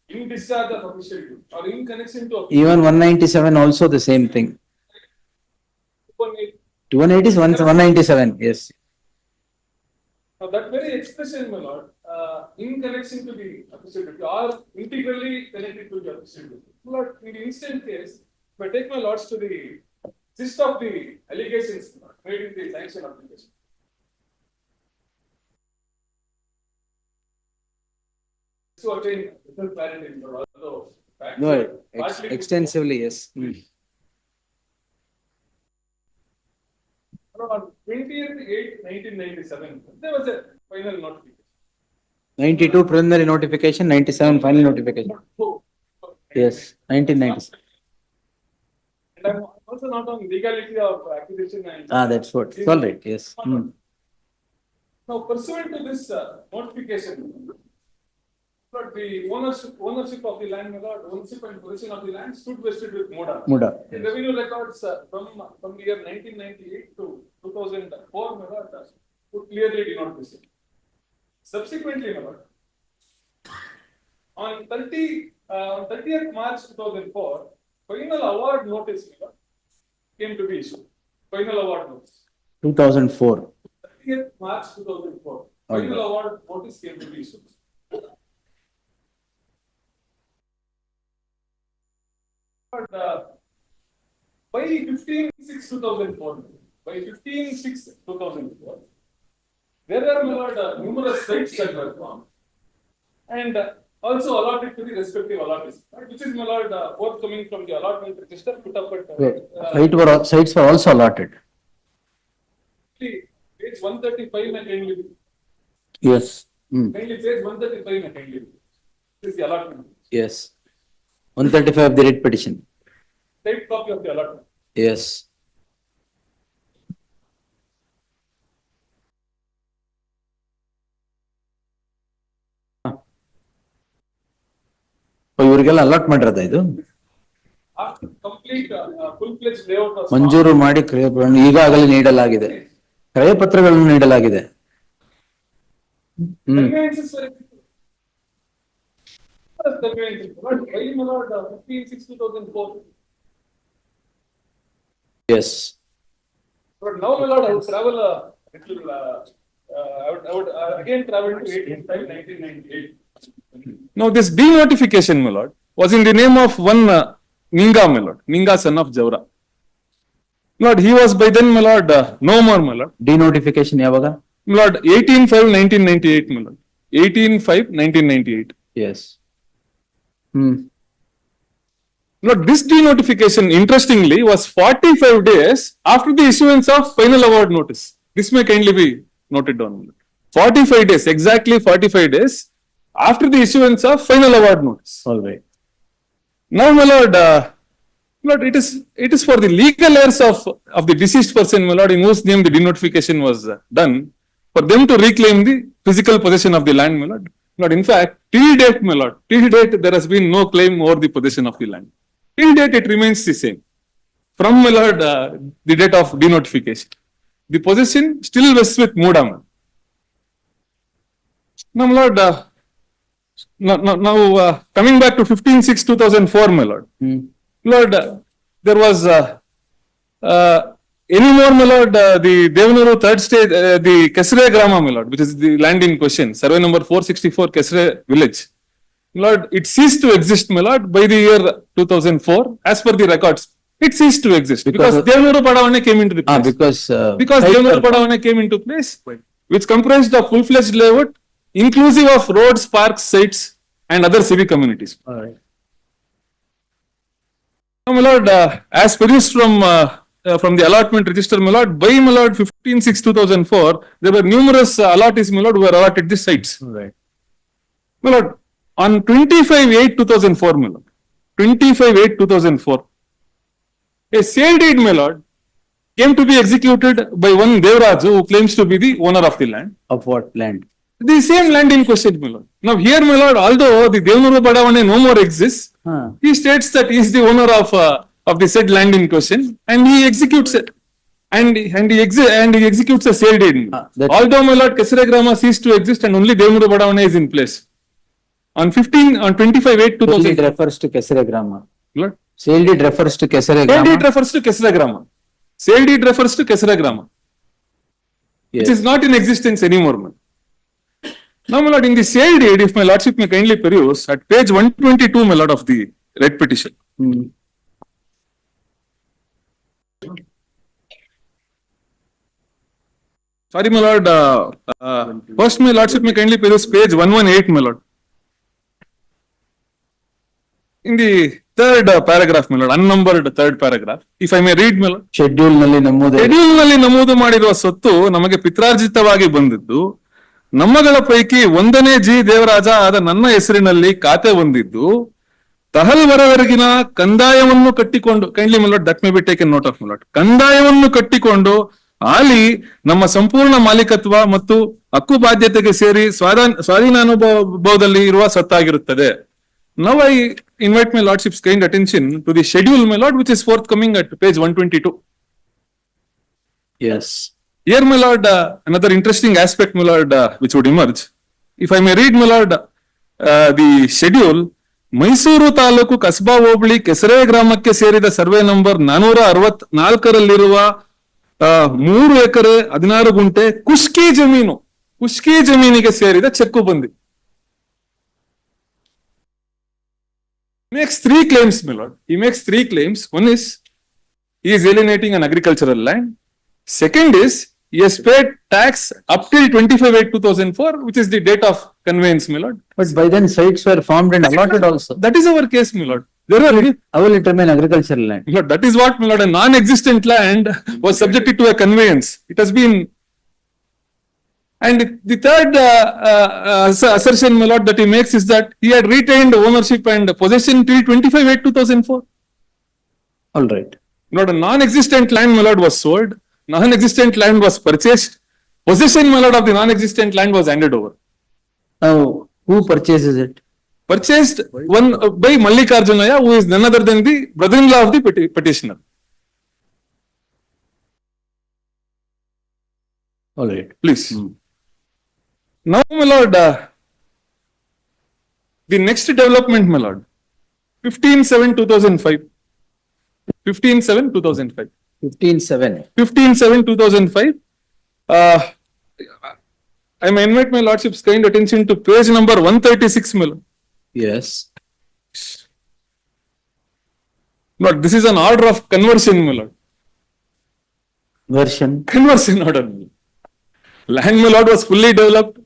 in discharge of official duty or in connection to. Even 197 also the same thing. 218. 218 is 197, yes. Now that very expression, my lord, in connection to the official duty or integrally connected to the official duty. My lord, in the instant case, if I take my lords to the gist of the allegations, my lord, made in the sanction application. So again, little clarity, my lord, although facts No, are partly- extensively, yes. On 20th/8/1997, there was a final notification. 92 preliminary notification, 97 final notification. Yes, 1997. And I'm also not on legality of acquisition and. That's what. It's all right, yes. Now pursuant to this notification, but the ownership of the land, my lord, ownership and possession of the land stood vested with MODA. Muda. The revenue records from the year 1998 to 2004, my lord, would clearly denote this. Subsequently, my lord, on 30th March 2004, final award notice, my lord, came to be issued. Final award notice. 2004. 30th March 2004, final award notice came to be issued. But by 15/6/2004, there are, my lord, numerous sites that were formed and also allotted to the respective allottees, right, which is, my lord, forthcoming from the allotment register put up at Sites were also allotted. page 135 and kindly, Yes. kindly page 135 and kindly. This is the allotment, Yes. 135 of the writ petition. typed copy of the allotment. Yes. ಇವರಿಗೆಲ್ಲ allot ಮಾಡಿರೋದ ಇದು After complete full-fledged layout was ಮಂಜೂರು ಮಾಡಿ ಕ್ರಯಗಳನ್ನು ಈಗಾಗಲೇ ನೀಡಲಾಗಿದೆ, ಕ್ರಯಪತ್ರಗಳನ್ನು ನೀಡಲಾಗಿದೆ. conveyances were executed. What is conveyances? What, why, my lord, 15/6/2004? Yes. But now, my lord, I would travel a little, I would again travel to 18/5/1998. Now, this denotification, my lord, was in the name of one Ninga, my lord, Ninga son of Javra. Lord, he was by then, my lord, no more, my lord. Denotification ಯಾವಾಗ? My lord, 18/5/1998, my lord. 18/5/1998. Yes. Lord, this denotification, interestingly, was 45 days after the issuance of final award notice. This may kindly be noted down. 45 days, exactly 45 days after the issuance of final award notice. All right. Now, my lord, Lord, it is for the legal heirs of the deceased person, my lord, in whose name the denotification was done, for them to reclaim the physical possession of the land, my lord. Lord, in fact, till date, my lord, till date, there has been no claim over the possession of the land. Till date, it remains the same. From, my lord, the date of denotification, the possession still rests with Mudam. Now, my lord, now coming back to 15/6/2004, my lord. Lord, there was anymore, my lord, the Devanuru third stage, the Kesre Grama, my lord, which is the land in question, survey number 464, Kesre village. Lord, it ceased to exist, my lord, by the year 2004, as per the records. It ceased to exist because Devanuru Padavane came into the place. Because Devanuru Padavane came into place, which comprised of full-fledged layout, inclusive of roads, parks, sites, and other civic communities. All right. Now, my lord, as produced from the allotment register, my lord, by, my lord, 15/6/2004, there were numerous allottees, my lord, who were allotted these sites. All right. My lord, on 25/8/2004, my lord, 25/8/2004, a sale deed, my lord, came to be executed by one Devraju, who claims to be the owner of the land. Of what land? The same land in question, my lord. Now, here, my lord, although the Devanuru Padavane no more exists, he states that he is the owner of the said land in question, and he executes it. and he executes a sale deed. that- Although my lord Kesare Grama ceased to exist and only Devamuru Badavane is in place. On 25/8/2000. Sale deed refers to Kesare Grama. Lord, Sale deed refers to Kesare sale Grama. deed refers to Kesare Grama. Sale deed refers to Kesare Grama, which Yes. is not in existence anymore. Man. Now, my lord, in the sale deed, if my lordship may kindly peruse, at page 122, my lord, of the red petition. Hmm. Sorry, my lord, first my lordship may kindly peruse page 118, my lord. In the third paragraph, my lord, unnumbered third paragraph, if I may read, my lord. Schedule ನಲ್ಲಿ ನಮೂದು schedule ನಲ್ಲಿ ನಮೂದು ಮಾಡಿರುವ ಸ್ವತ್ತು ನಮಗೆ ಪಿತ್ರಾರ್ಜಿತವಾಗಿ ಬಂದಿದ್ದು, ನಮ್ಮಗಳ ಪೈಕಿ ಒಂದನೇ ಜಿ ದೇವರಾಜ ಆದ ನನ್ನ ಹೆಸರಿನಲ್ಲಿ ಖಾತೆ ಹೊಂದಿದ್ದು, ತಹಲ್ವರವರೆಗಿನ ಕಂದಾಯವನ್ನು ಕಟ್ಟಿಕೊಂಡು, kindly my lord, that may be taken note of, my lord, ಕಂದಾಯವನ್ನು ಕಟ್ಟಿಕೊಂಡು ಆಲಿ ನಮ್ಮ ಸಂಪೂರ್ಣ ಮಾಲೀಕತ್ವ ಮತ್ತು ಹಕ್ಕು ಬಾಧ್ಯತೆಗೆ ಸೇರಿ ಸ್ವಾಧೀನಾನುಭವದಲ್ಲಿ ಇರುವ ಸ್ವತ್ತಾಗಿರುತ್ತದೆ. Now I invite my lordship's kind attention to the schedule, my lord, which is forthcoming at page 122. Yes. Here, my lord, another interesting aspect, my lord, which would emerge. If I may read, my lord, the schedule, Mysuru taluk ಕಸ್ಬಾ ಹೋಬಳಿ ಕೆಸರೆ ಗ್ರಾಮಕ್ಕೆ ಸೇರಿದ survey number 464ರಲ್ಲಿರುವ 3 ಎಕರೆ 16 ಗುಂಟೆ ಕುಷ್ಕಿ ಜಮೀನಿಗೆ ಸೇರಿದ cheque ಬಂದಿ. He makes 3 claims, my lord. He makes 3 claims. One is he is alienating an agricultural land. Second is he has paid tax up till 25/8/2004, which is the date of conveyance, my lord. But by then sites were formed and allotted also. That is our case, my lord. There are, How will it remain agricultural land? my lord, that is what, my lord, a non-existent land was subjected to a conveyance. It has been. And the third assertion, my lord, that he makes is that he had retained ownership and possession till 25/8/2004. All right. Not a non-existent land, my lord, was sold. Non-existent land was purchased. Possession, my lord, of the non-existent land was handed over. Now, who purchases it? Purchased one by Mallikarjunaya, who is none other than the brother-in-law of the petitioner. All right. Please. Now, my lord, the next development, my lord, 15/7/2005. 15/7/2005. 15/7. 15/7/2005. I may invite my lordship's kind attention to page number 136, my lord. Yes. Lord, this is an order of conversion, my lord. Version. Conversion order. Land, my lord, was fully developed.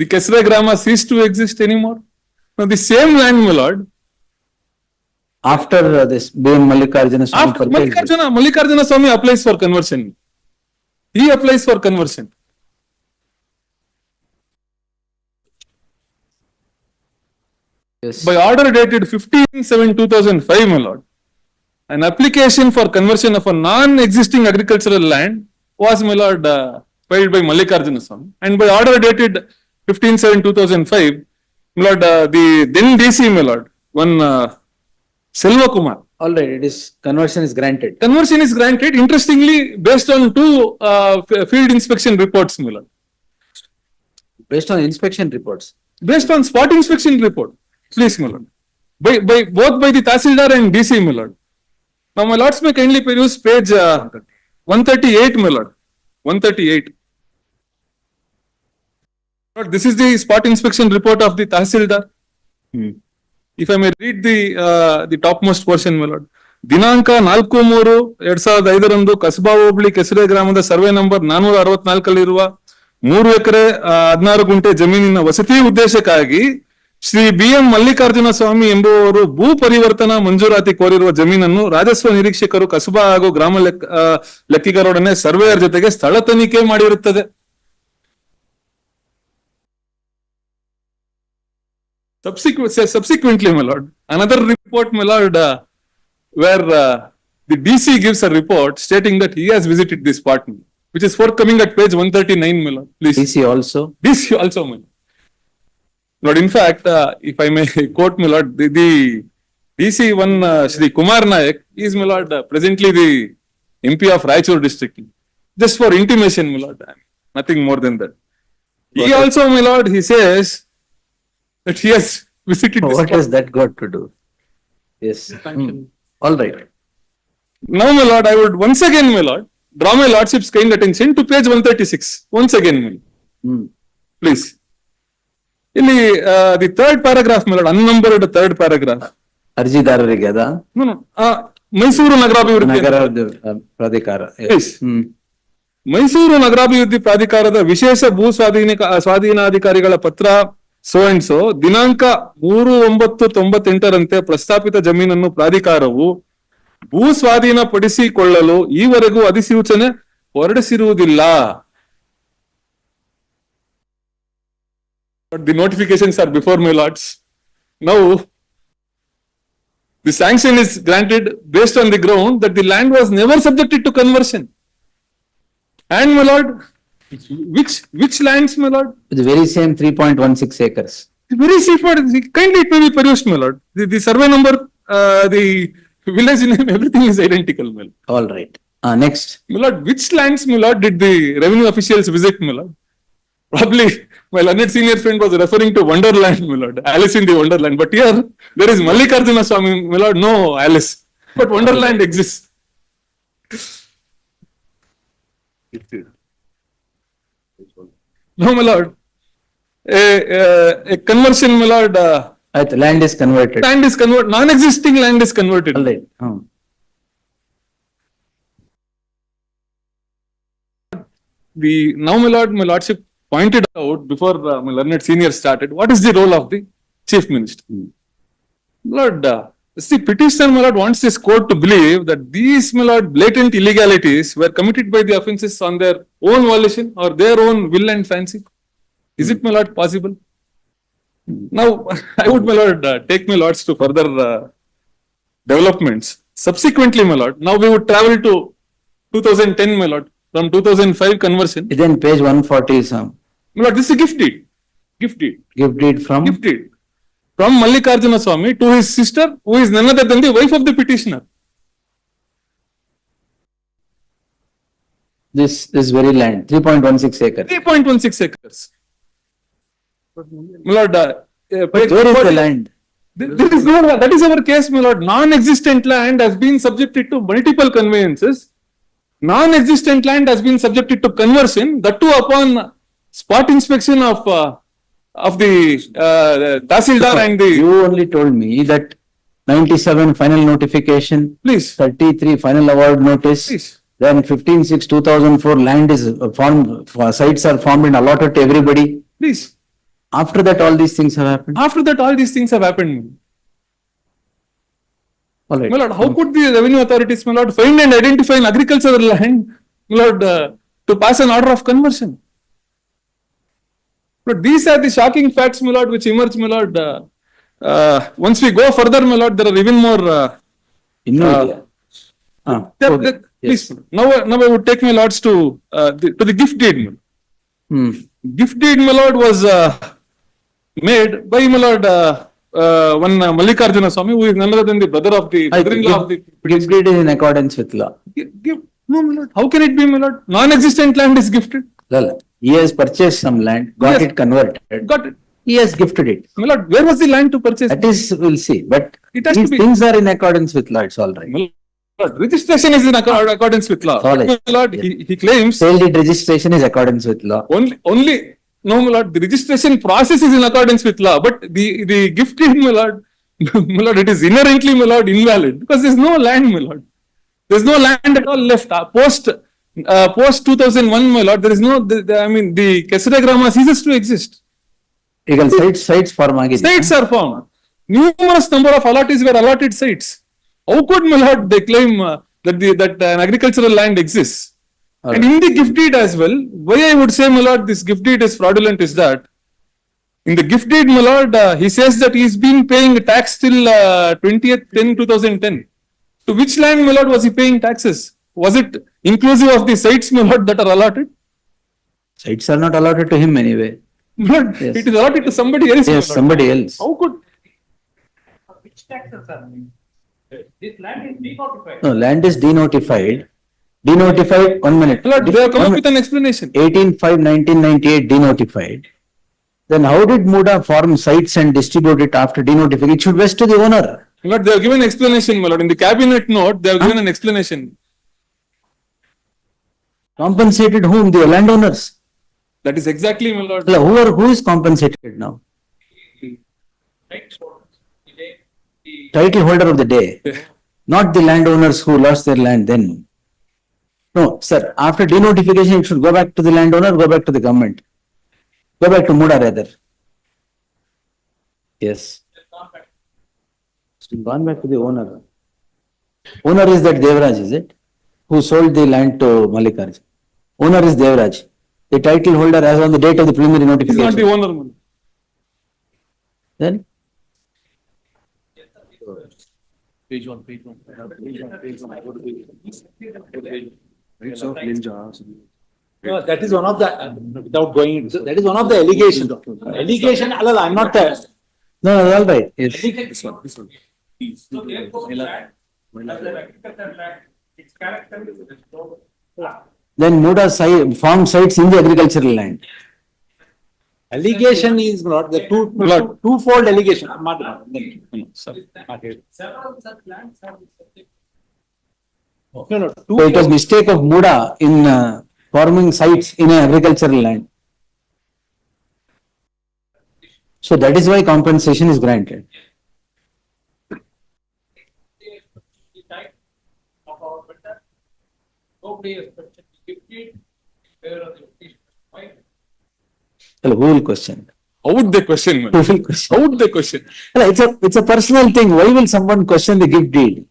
The Kesare Grama ceased to exist anymore. Now, the same land, my lord, After this B.M. Mallikarjuna Swami after purchased it. Mallikarjuna Swami applies for conversion. He applies for conversion. Yes. By order dated 15/7/2005, my lord, an application for conversion of a non-existing agricultural land was, my lord, filed by Mallikarjuna Swami. And by order dated 15/7/2005, my lord, the then DC, my lord, one Selva Kumar. All right. It is, conversion is granted. Conversion is granted, interestingly, based on 2 field inspection reports, my lord. Based on inspection reports. Based on spot inspection report. Please, my lord. Both by the Tahsildar and DC, my lord. Now, my lords may kindly peruse page 138, my lord. 138. Lord, this is the spot inspection report of the Tahsildar. Hmm. If I may read the topmost portion, my lord. ದಿನಾಂಕ 4/3/2005 ಕಸ್ಬಾ ಹೋಬಳಿ ಕೆಸರೆ ಗ್ರಾಮದ survey number 464ರಲ್ಲಿರುವ 3 ಎಕರೆ 16 ಗುಂಟೆ ಜಮೀನಿನ ವಸತಿ ಉದ್ದೇಶಕ್ಕಾಗಿ Shri B.M. Mallikarjuna ಸ್ವಾಮಿ ಎಂಬುವವರು ಭೂ ಪರಿವರ್ತನಾ ಮಂಜೂರಾತಿ ಕೋರಿರುವ ಜಮೀನನ್ನು ರಾಜಸ್ವ ನಿರೀಕ್ಷಕರು ಕಸಬಾ ಹಾಗೂ ಗ್ರಾಮ ಲೆಕ್ಕಿಗರೊಡನೆ ಸರ್ವೇಯರ್ ಜೊತೆಗೆ ಸ್ಥಳ ತನಿಖೆ ಮಾಡಿರುತ್ತದೆ. Subsequently, my lord, another report, my lord, where the DC gives a report stating that he has visited this spot, which is forthcoming at page 139, my lord. Please. DC also. DC also, my lord. Lord, in fact, if I may quote, my lord, the DC one, Shri Kumar Nayak, is, my lord, presently the MP of Raichur district. Just for intimation, my lord, nothing more than that. He also, my lord, he says that he has visited this What spot. has that got to do? Yes. All right. Now, my lord, I would once again, my lord, draw my lordship's kind attention to page 136. Once again, my lord. Hmm. Please. ಇಲ್ಲಿ the third paragraph, my lord, unnumbered third paragraph. ಅರ್ಜಿದಾರರಿಗೆ ಅದ No, no. Mysuru ನಗರಾಭಿವೃದ್ಧಿ ನಗರ ಪ್ರಾಧಿಕಾರ. Yes. ಹ್ಮ್. ಮೈಸೂರು ನಗರಾಭಿವೃದ್ಧಿ ಪ್ರಾಧಿಕಾರದ ವಿಶೇಷ ಭೂ ಸ್ವಾಧೀನಾಧಿಕಾರಿಗಳ ಪತ್ರ ಸೋ ಅಂಡ್ ಸೋ ದಿನಾಂಕ 3/9/98ರಂತೆ ಪ್ರಸ್ತಾಪಿತ ಜಮೀನನ್ನು ಪ್ರಾಧಿಕಾರವು ಭೂ ಸ್ವಾಧೀನಪಡಿಸಿಕೊಳ್ಳಲು ಈವರೆಗೂ ಅಧಿಸೂಚನೆ ಹೊರಡಿಸಿರುವುದಿಲ್ಲ. But the notifications are before, my lords. Now, the sanction is granted based on the ground that the land was never subjected to conversion. And, my lord, which lands, my lord? The very same 3.16 acres. The very simple, kindly it may be produced, my lord. The survey number, the village name, everything is identical, my lord. All right. Next. My lord, which lands, my lord, did the revenue officials visit, my lord? Probably my learned senior friend was referring to Wonderland, my lord, Alice in the Wonderland. But here, there is Mallikarjuna Swami, my lord, no Alice. But Wonderland exists. No, my lord. A conversion, my lord, Land is converted. land is converted, non-existing land is converted. All right. Now, my lord, my lordship pointed out before my learned senior started, what is the role of the chief minister? Lord, see, petitioner, my lord, wants this court to believe that these, my lord, blatant illegalities were committed by the offences on their own volition or their own will and fancy. Is it, my lord, possible? Now, I would, my lord, take my lords to further developments. Subsequently, my lord, now we would travel to 2010, my lord, from 2005 conversion. Then page 140 is My lord, this is a gift deed. Gift deed. gift deed from Gift deed. From Mallikarjuna Swami to his sister, who is none other than the wife of the petitioner. this very land, 3.16 acres. 3.16 acres. My lord, Where is the land? There is no, that is our case, my lord. Non-existent land has been subjected to multiple conveyances. Non-existent land has been subjected to conversion, that too upon spot inspection of the Tahsildar and the. You only told me that 97 final notification, Please, 33 final award notice. please. Then 15/6/2004 land is formed, sites are formed and allotted to everybody. Please. After that, all these things have happened. After that, all these things have happened. All right. My lord, how could the revenue authorities, my lord, find and identify an agricultural land, my lord, to pass an order of conversion? But these are the shocking facts, my lord, which emerge, my lord. Once we go further, my lord, there are even more. Inno okay. Please, now I would take my lords to the gift deed. My lord. Hmm. Gift deed, my lord, was made by my lord one Mallikarjuna Swami, who is none other than the brother of the brother-in-law of the Gift deed is in accordance with law. No, my lord. How can it be, my lord? Non-existent land is gifted. Well, he has purchased some land, got Yes. it converted. Got it. He has gifted it. My lord, where was the land to purchase? That is, we'll see. But It has to these be- things are in accordance with law. It's all right. My lord, registration is in accordance with law. All right. My lord, he claims Sale deed registration is accordance with law. only, no, my lord, the registration process is in accordance with law, but the gift deed, my lord, my lord, it is inherently, my lord, invalid because there is no land, my lord. There is no land at all left. Post 2001, my lord, there is no, I mean, the Kesare Grama ceases to exist. Egal sites form ಆಗಿದೆ. Sites are formed. Numerous number of allottees were allotted sites. How could, my lord, they claim that an agricultural land exists? All And in the gift deed as well, why I would say, my lord, this gift deed is fraudulent is that in the gift deed, my lord, he says that he's been paying tax till 2010. To which land, my lord, was he paying taxes? Was it inclusive of the sites, my lord, that are allotted? Sites are not allotted to him anyway. Lord, Yes. it is allotted to somebody else. my Yes, lord. somebody else. How could? Which taxes are being? This land is denotified. No, land is denotified. Denotified, 1 minute. My lord, they have come up with an explanation. 18/5/1998 denotified. Then how did MUDA form sites and distribute it after denotification? It should vest to the owner. My lord, they have given explanation, my lord. In the cabinet note, they have given an explanation. Compensated whom? The landowners. That is exactly, my lord. Who is compensated now? Title holder of the day, not the landowners who lost their land then. No, sir, after denotification, it should go back to the landowner, go back to the government. Go back to MUDA rather. Yes. It's gone back to the owner. Owner is that Devraj, is it? Who sold the land to Mallikarjun? Owner is Devraj. The title holder as on the date of the preliminary He is not the notification. owner, my lord. Then? Page one. No, that is one of the, without going into, that is one of the allegations. Allegation, I'm not, No, all right. Yes. This one. So therefore, that, its character is no. Then MUDA formed sites in the agricultural land. allegation is not the twofold allegation. Several such lands have been subject. No, So it was mistake of MUDA in forming sites in an agricultural land. So that is why compensation is granted. The type of our vendor, nobody has questioned the gift deed, where are the location? Why? Well, who will question? How would they question, my Who lord? will question? How would they question? Well, it's a personal thing. Why will someone question the gift deed?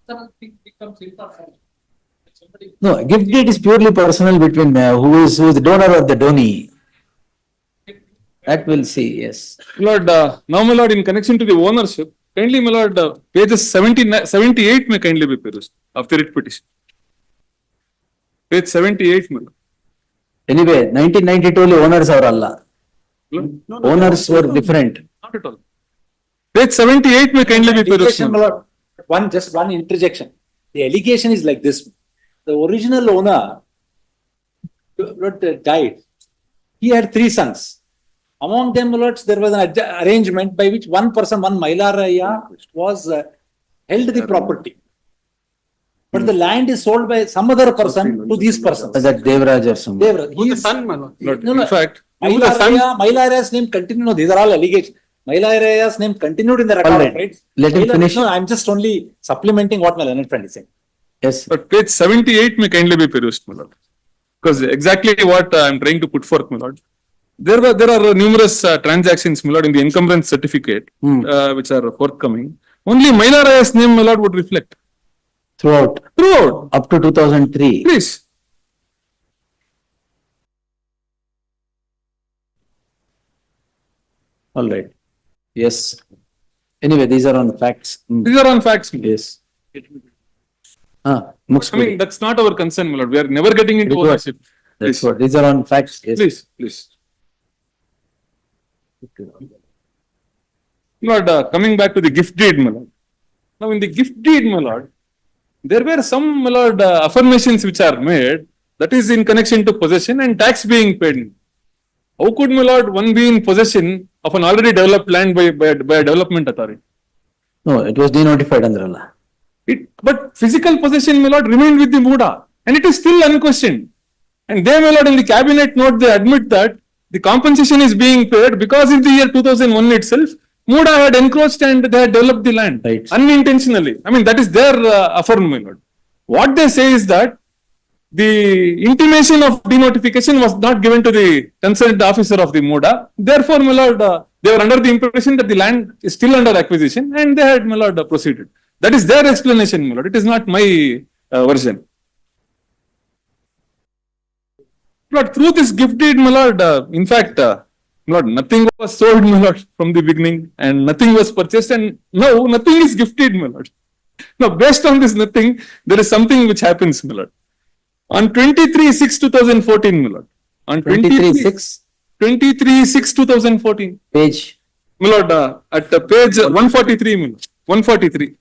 Certain thing becomes impersonal. Somebody No, gift deed is purely personal between who is the donor or the donee. That we'll see, yes. My lord, now, my lord, in connection to the ownership, kindly, my lord, pages 78 may kindly be perused of the writ petition. Page 78, my lord. Anyway, 1992 owners are Allah. Owners were different. Not at all. Page 78 may kindly be perused. allegation, my lord. just one interjection. The allegation is like this. The original owner died. He had 3 sons. Among them, lords, there was an arrangement by which one person, one Mailaraya, was held the property. But the land is sold by some other person to these persons. That Devraj or someone. Devraj, Who he the is- son, my lord? Lord, No, no. in fact, who the son? Mailaraya's name continued. No, these are all allegations. Mailaraya's name continued in the record. All right. Right? Let him finish. No, I'm just only supplementing what my learned friend is saying. Yes. But page 78 may kindly be perused, my lord. Because exactly what I'm trying to put forth, my lord. There are numerous transactions, my lord, in the encumbrance certificate, which are forthcoming. Only Mailaraya's name, my lord, would reflect. Throughout, Throughout, up to 2003. please. All right. Yes. Anyway, these are on facts. These are on facts, my lord. Yes. Mooks I mean, that's not our concern, my lord. We are never getting into Report. ownership. That's Please, what, these are on facts. Yes. please. Lord, coming back to the gift deed, my lord. Now, in the gift deed, my lord, there were some, my lord, affirmations which are made, that is in connection to possession and tax being paid. How could, my lord, one be in possession of an already developed land by a development authority? No, it was denotified under Allah. But physical possession, my lord, remained with the MUDA, and it is still unquestioned. And they, my lord, in the cabinet note, they admit that the compensation is being paid because in the year 2001 itself, MUDA had encroached and they had developed the land Right. unintentionally. I mean, that is their affirm, my lord. What they say is that the intimation of denotification was not given to the concerned officer of the MUDA. Therefore, my lord, they were under the impression that the land is still under acquisition and they had, my lord, proceeded. That is their explanation, my lord. It is not my version. Lord, through this gift deed, my lord, in fact, my lord, nothing was sold, my lord, from the beginning, and nothing was purchased, and now nothing is gifted, my lord. Now, based on this nothing, there is something which happens, my lord. On 23/6/2014, my lord. On 23/6, 23/6/2014, page. my lord, at page 143, my lord. 143.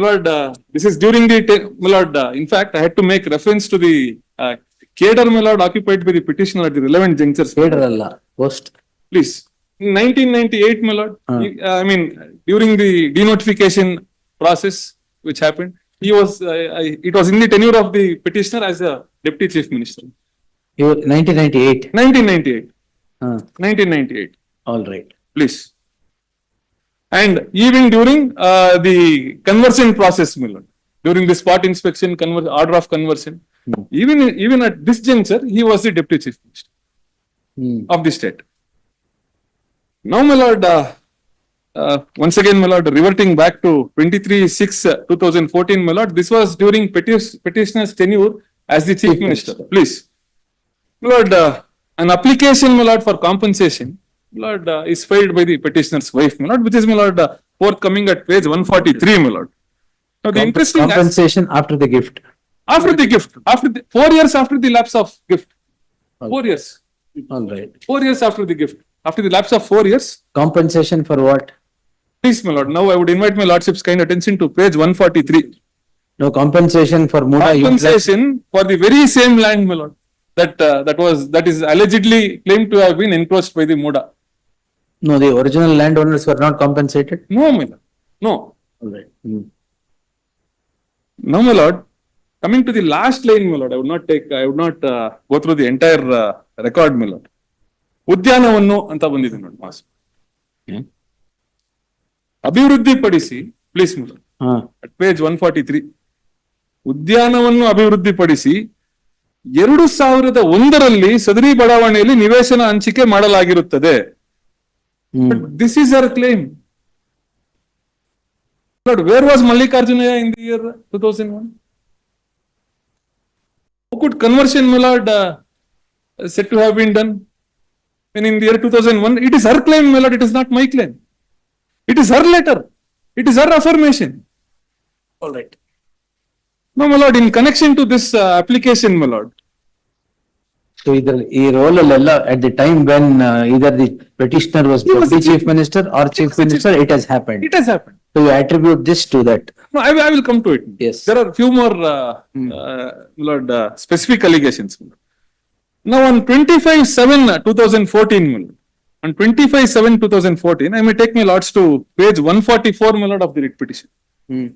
Lord, this is during the, my lord, in fact, I had to make reference to the cadre, my lord, occupied by the petitioner at the relevant junctures. Cadre ಅಲ್ಲ, post. Please. In 1998, my lord, Ah. I mean, during the denotification process which happened, he was, it was in the tenure of the petitioner as a deputy chief minister. 1998. 1998, Ah, 1998, all right. please. And even during the conversion process, my lord, during the spot inspection, order of conversion, Hmm. even at this juncture, he was the deputy chief minister Hmm. of the state. Now, my lord, once again, my lord, reverting back to 23/6/2014, my lord, this was during petitioner's tenure as the chief Chief minister. Minister. Please. My lord, an application, my lord, for compensation, my lord, is filed by the petitioner's wife, my lord, which is, my lord, forthcoming at page 143, my lord. Now, the interesting, Compensation after the gift. after the gift, after the, 4 years after the lapse of gift, 4 years, All right. 4 years after the gift, after the lapse of 4 years, Compensation for what? please, my lord, now I would invite my lordship's kind attention to page 143. No compensation for Muda. Compensation for the very same land, my lord, that is allegedly claimed to have been encroached by the Muda. No, the original landowners were not compensated. No, my lord, no. All right. Hmm. Now, my lord, coming to the last line, my lord, I would not go through the entire record, my lord. ಉದ್ಯಾನವನ್ನು ಅಂತ ಬಂದಿದೆ ನೋಡಿ mass. ಅಭಿವೃದ್ಧಿ ಪಡಿಸಿ, please my lord, Ah, at page 143, ಉದ್ಯಾನವನ್ನು ಅಭಿವೃದ್ಧಿಪಡಿಸಿ 2001ರಲ್ಲಿ ಸದರಿ ಬಡಾವಣೆಯಲ್ಲಿ ನಿವೇಶನ ಹಂಚಿಕೆ ಮಾಡಲಾಗಿರುತ್ತದೆ. hmm. But this is her claim. Lord, where was Mallikarjunaya in the year 2001? How could conversion, my lord, said to have been done? When in the year 2001, it is her claim, my lord, it is not my claim. It is her letter. It is her affirmation. All right. No, my lord, in connection to this application, my lord, So either ಈ roll ಅಲ್ಲೆಲ್ಲ at the time when either the petitioner was He was deputy the chief minister or chief was the chief- minister, it has happened. it has happened. So you attribute this to that. No, I will come to it. Yes. There are few more, my lord, specific allegations. my lord. Now, on 25/7/2014, my lord, on 25/7/2014, I may take my lords to page 144, my lord, of the writ petition. Hmm.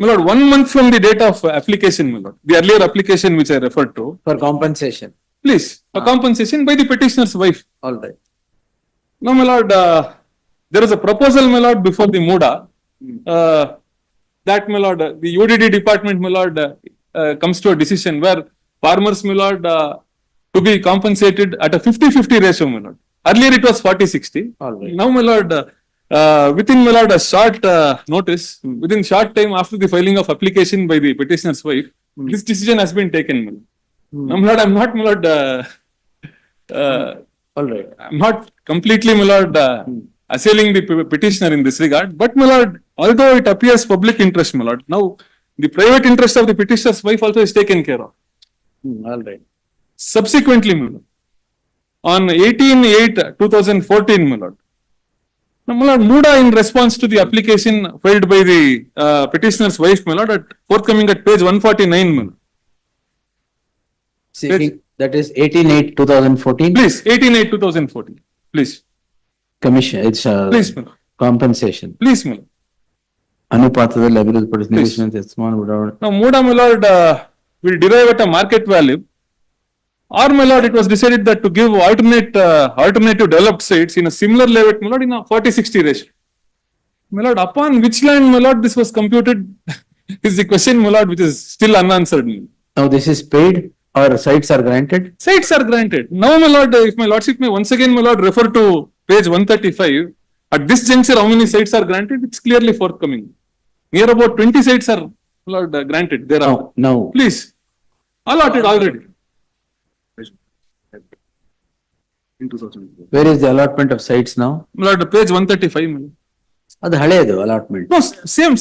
My lord, 1 month from the date of application, my lord, the earlier application which I referred to, For compensation. please, for compensation by the petitioner's wife. All right. Now, my lord, there is a proposal, my lord, before the MUDA, that, my lord, the UDD department, my lord, comes to a decision where farmers, my lord, to be compensated at a 50/50 ratio, my lord. Earlier it was 40/60. All right. Now, my lord, within, my lord, a short notice, within short time after the filing of application by the petitioner's wife, this decision has been taken, my lord. Now, my lord, I'm not, my lord, All right. I'm not completely, my lord, assailing the petitioner in this regard, but, my lord, although it appears public interest, my lord, now the private interest of the petitioner's wife also is taken care of. Hmm. All right. Subsequently, my lord, on 18/8/2014, my lord, now, my lord, MUDA, in response to the application filed by the petitioner's wife, my lord, forthcoming at page 149, my lord. See, that is 18/8/2014. Please, 18/8/2014, please, Commission, it's please, my lord, compensation. please, my lord. ಅನುಪಾತದಲ್ಲಿ ಅಭಿವೃದ್ಧಿಪಡಿಸಿದ ನಿವೇಶನ ಯಜಮಾನ ಬಡಾವಣೆ. Now, MUDA, my lord, will derive at a market value, or, my lord, it was decided that to give alternative developed sites in a similar layout, my lord, in a 40/60 ratio. My lord, upon which land, my lord, this was computed is the question, my lord, which is still unanswered. Now this is paid or sites are granted? Sites are granted. Now, my lord, if my lordship may once again, my lord, refer to page 135, at this juncture, how many sites are granted? It's clearly forthcoming. Near about 20 sites are, my lord, granted. There are. No. Please, allotted already. Where is the allotment of sites now? My lord, page 135, my lord. ಅದು ಹಳೆಯದು allotment. No,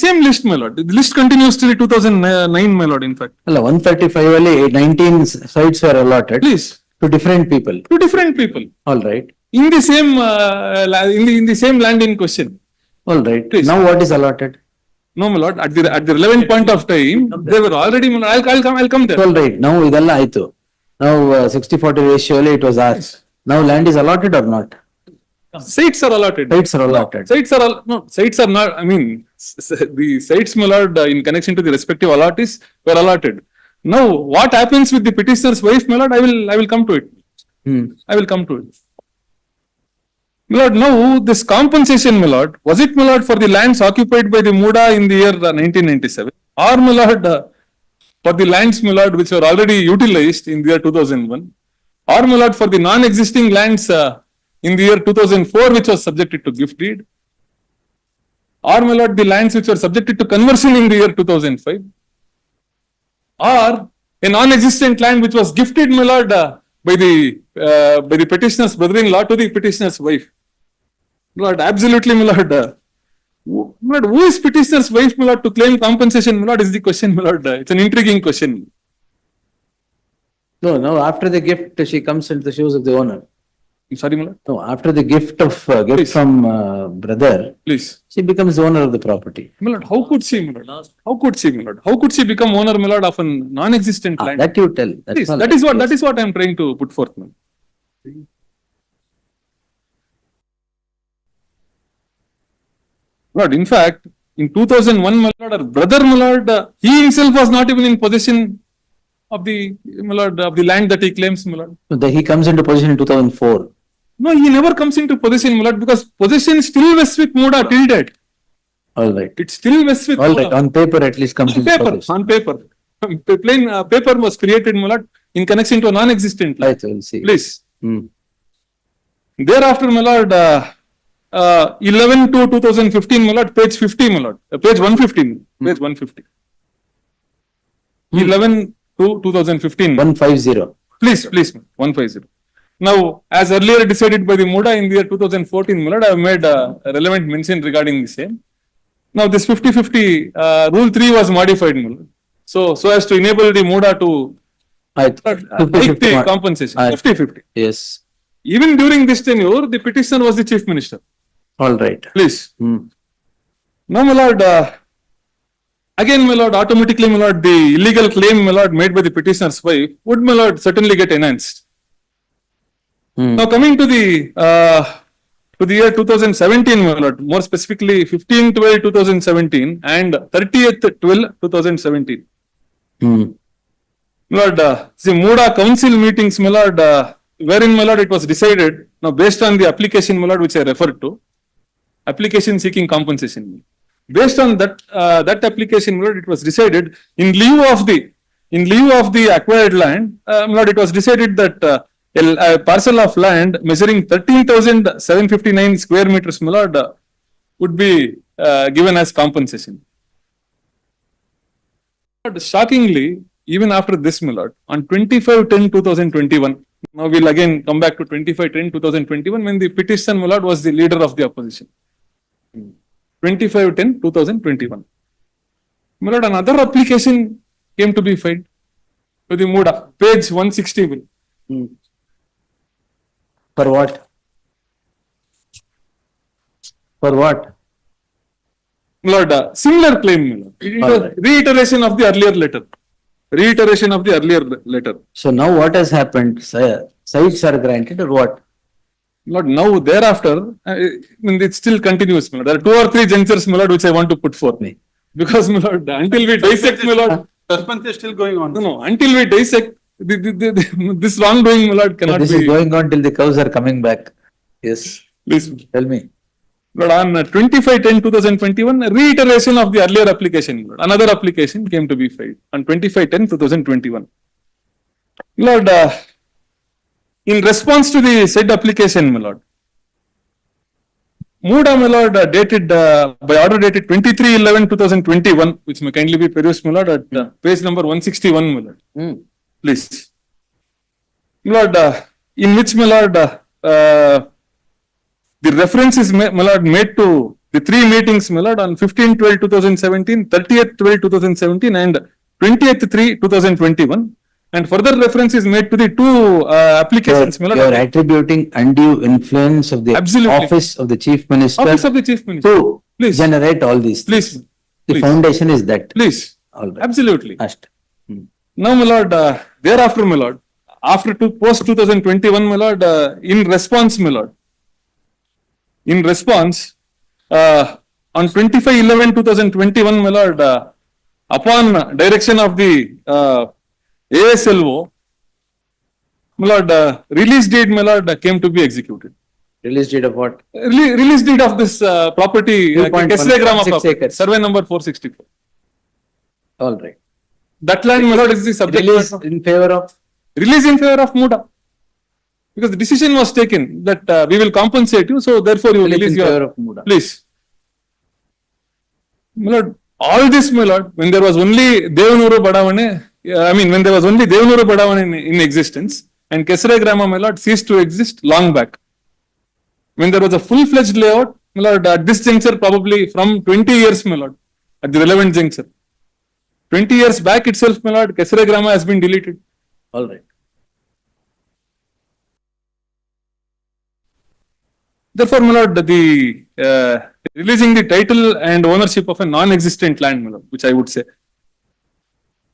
same list, my lord. The list continues till 2009, my lord, in fact. ಅಲ್ಲ 135 ಅಲ್ಲಿ 19 sites were allotted Please, to different people. to different people All right. in the same in the same land in question. All right. Please. Now what is allotted? No, my lord, at the relevant point of time, they were already, my lord, I'll come there. All right, now ಇದೆಲ್ಲ ಆಯ್ತು. Now 60-40 ratio ಅಲ್ಲಿ it was ours. Now land is allotted or not? Sites are allotted. Sites are allotted. Sites are not, I mean, the sites, my lord, in connection to the respective allottees were allotted. Now, what happens with the petitioner's wife, my lord, I will come to it. I will come to it. My lord, now this compensation, my lord, was it, my lord, for the lands occupied by the Muda in the year 1997? Or, my lord, for the lands, my lord, which were already utilized in the year 2001? Or, my lord, for the non-existing lands in the year 2004, which was subjected to gift deed? Or, my lord, the lands which were subjected to conversion in the year 2005? Or a non-existent land which was gifted, my lord, by the petitioner's brother-in-law to the petitioner's wife? My lord, absolutely, my lord. My lord, who is petitioner's wife, my lord, to claim compensation, my lord, is the question, my lord. It's an intriguing question. No, after the gift, she comes into the shoes of the owner. I'm sorry, my lord. No, after the gift Please. from brother, Please. she becomes the owner of the property. My lord, how could she, my lord? How could she, my lord? How could she become owner, my lord, of a non-existent land? That you tell. That's Please, all. that is what I'm trying to put forth, my lord. Lord, in fact, in 2001, my lord, our brother, my lord, he himself was not even in possession of the, my lord, of the land that he claims, my lord. So he comes into position in 2004. No, he never comes into possession, my lord, because possession still vests with Muda till date. All right. It still vests with All Muda. right. On paper, at least comes On into paper, possession. on paper. Plain paper was created, my lord, in connection to a non-existent land. Right, we'll see. Please. Hmm. Thereafter, my lord, 11 to 2015, my lord, page 50, my lord, page 115, page 150. 11 to 2015. 150. Please, 150. Now, as earlier decided by the Muda in the year 2014, my lord, I have made a relevant mention regarding the same. Now, this 50-50, rule 3 was modified, my lord. So as to enable the Muda to Right. hike the compensation, Aye. 50-50. Yes. Even during this tenure, the petitioner was the chief minister. All right. Please. Hmm. Now, my lord, again, my lord, automatically, my lord, the illegal claim, my lord, made by the petitioner's wife would, my lord, certainly get enhanced. Hmm. Now, coming to the year 2017, my lord, more specifically 15/12/2017 and 30th/12/2017. Hmm. My lord, the Muda council meetings, my lord, wherein, my lord, it was decided, now based on the application, my lord, which I referred to, application seeking compensation. Based on that application, my lord, it was decided in lieu of the acquired land, my lord, it was decided that a parcel of land measuring 13,759 square meters, my lord, would be given as compensation. But shockingly, even after this, my lord, on 25/10/2021, now we'll again come back to 25/10/2021 when the petition, my lord, was the leader of the opposition. 25/10/2021. My lord, another application came to be filed to the Muda, page 160. Hmm. For what? For what? My lord, similar claim, my lord. It was Alright. reiteration of the earlier letter. Reiteration of the earlier letter. So now what has happened? Sites are granted or what? Lord, now thereafter, I mean, it still continues, my lord. There are 2 or 3 junctures, my lord, which I want to put forth. Me. Because, my lord, until we dissect, my lord, Suspense is still going on. no, until we dissect, this wrongdoing, my lord, cannot This be. is going on till the cows are coming back. Yes. Please. Tell me. Lord, on 25/10/2021, reiteration of the earlier application, Lord, another application came to be filed on 25/10/2021. Lord, in response to the said application, my lord, Muda, my lord, dated by order dated 23/11/2021, which may kindly be perused, my lord, at page number 161, my lord. Hmm. Please. My lord, in which, my lord, the reference is, my lord, made to the 3 meetings, my lord, on 15/12/2017, 30th/12/2017 and 20th/3/2021. And further reference is made to the 2 applications, my lord. You are attributing undue influence of the Absolutely. office of the chief minister Office of the Chief Minister. to Please. generate all these things. Please. The Please. foundation is that. Please, All right. absolutely. Asked. Now, my lord, thereafter, my lord, after post 2021, my lord, in response, my lord, in response, on 25/11/2021, my lord, upon direction of the ASLO, my lord, release date, my lord, came to be executed. Release date of what? Release date of this property, 2.16 property, acres. survey number 464. All right. That land, my lord, is the subject Release matter. in favor of? Release in favor of Muda. Because the decision was taken that we will compensate you, so therefore you Release release in favor your, of Muda. please. My lord, all this, my lord, when there was only Devanuru Badavane, I mean, when there was only Devanuru Badavane in existence, and Kesare Grama, my lord, ceased to exist long back. When there was a full-fledged layout, my lord, at this juncture, probably from 20 years, my lord, at the relevant juncture. 20 years back itself, my lord, Kesare Grama has been deleted. All right. Therefore, my lord, the releasing the title and ownership of a non-existent land, my lord, which I would say.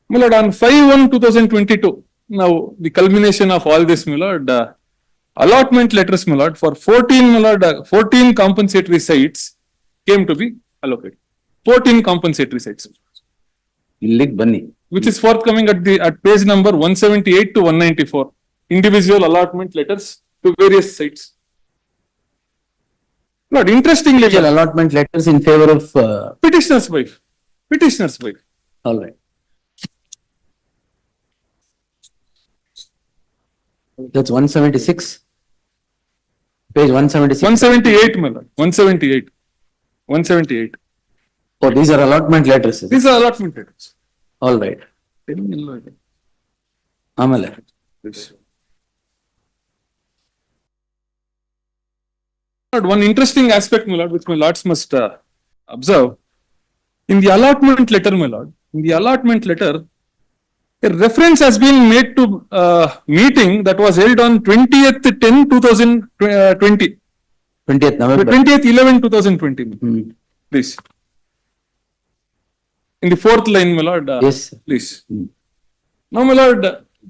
My lord, on 5/1/2022, now the culmination of all this, my lord, allotment letters, my lord, for 14, my lord, 14 compensatory sites came to be allocated. 14 compensatory sites, Illik Bunny. which is forthcoming at page number 178 to 194. Individual allotment letters to various sites. Lord, interestingly, Individual allotment letters in favor of, petitioner's wife. Petitioner's wife. all right. That's 176. Page 176. 178, my lord. 178. 178. Oh, these are allotment letters. is it? These are allotment letters. All right. ಆಮೇಲೆ Lord, one interesting aspect, my lord, which my lords must observe. In the allotment letter, my lord, in the allotment letter, a reference has been made to meeting that was held on 20th/10/2020. 20th November. 20th/11/2020. Hmm. Please. In the fourth line, my lord. Yes. Please. Hmm. Now, my lord,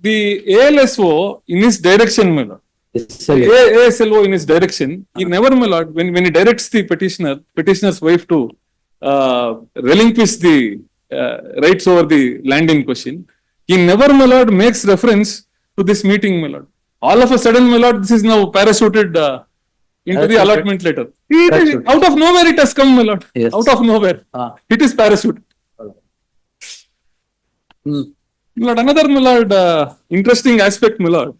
the ALSO in his direction, my lord, Yes, sir. ASLO in his direction, he never, my lord, when he directs the petitioner's wife to relinquish the rights over the land in question, he never, my lord, makes reference to this meeting, my lord. All of a sudden, my lord, this is now parachuted into the Parachuted. allotment letter. Parachuted. Out of nowhere it has come, my lord. Yes. Out of nowhere. Ah. It is parachuted. Hmm. My lord, another, my lord, interesting aspect, my lord.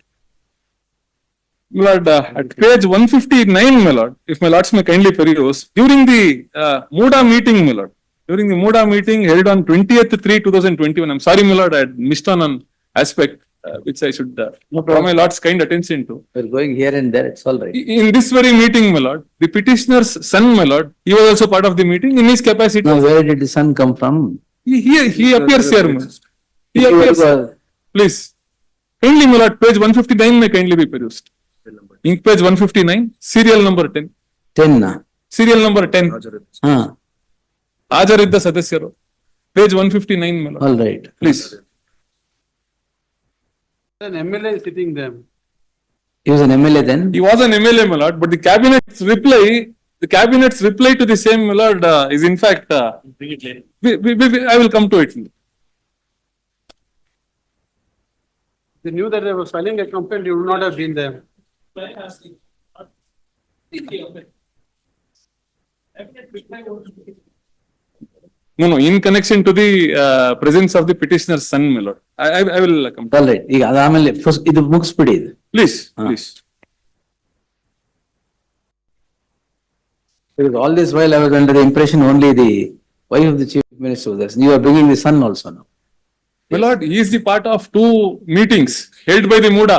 My lord, at page 159, my lord, if my lords may kindly peruse, during the Muda meeting, my lord, during the Muda meeting held on 20th/3/2021, I'm sorry, my lord, I had missed on an aspect which I should draw my lord's kind attention to. We're going here and there. It's all right. In this very meeting, my lord, the petitioner's son, my lord, he was also part of the meeting in his capacity. Now, where did the sun come from? He appears here, my lord. He appears. Please. Kindly, my lord, page 159 may kindly be perused. In page 159, serial number 10. 10. Serial number 10. Ah, ಹಾಜರಿದ್ದ ಸದಸ್ಯರು. Page 159, my lord. all right. Please. An MLA sitting there. He was an MLA then? He was an MLA, my lord, but the cabinet's reply to the same, my lord, is in fact, I will come to it. They knew that they were filing a complaint, you would not have been there. No, in connection to the presence of the petitioner's son, my lord. I will come to All right. ಈಗ ಅದಾದ್ಮೇಲೆ first ಇದು ಮುಗಿಸ್ಬಿಡಿ ಇದು. Please, Ah. please. Because all this while I was under the impression only the wife of the chief minister was there. You are bringing the son also now. My lord, he is the part of two meetings held by the Muda.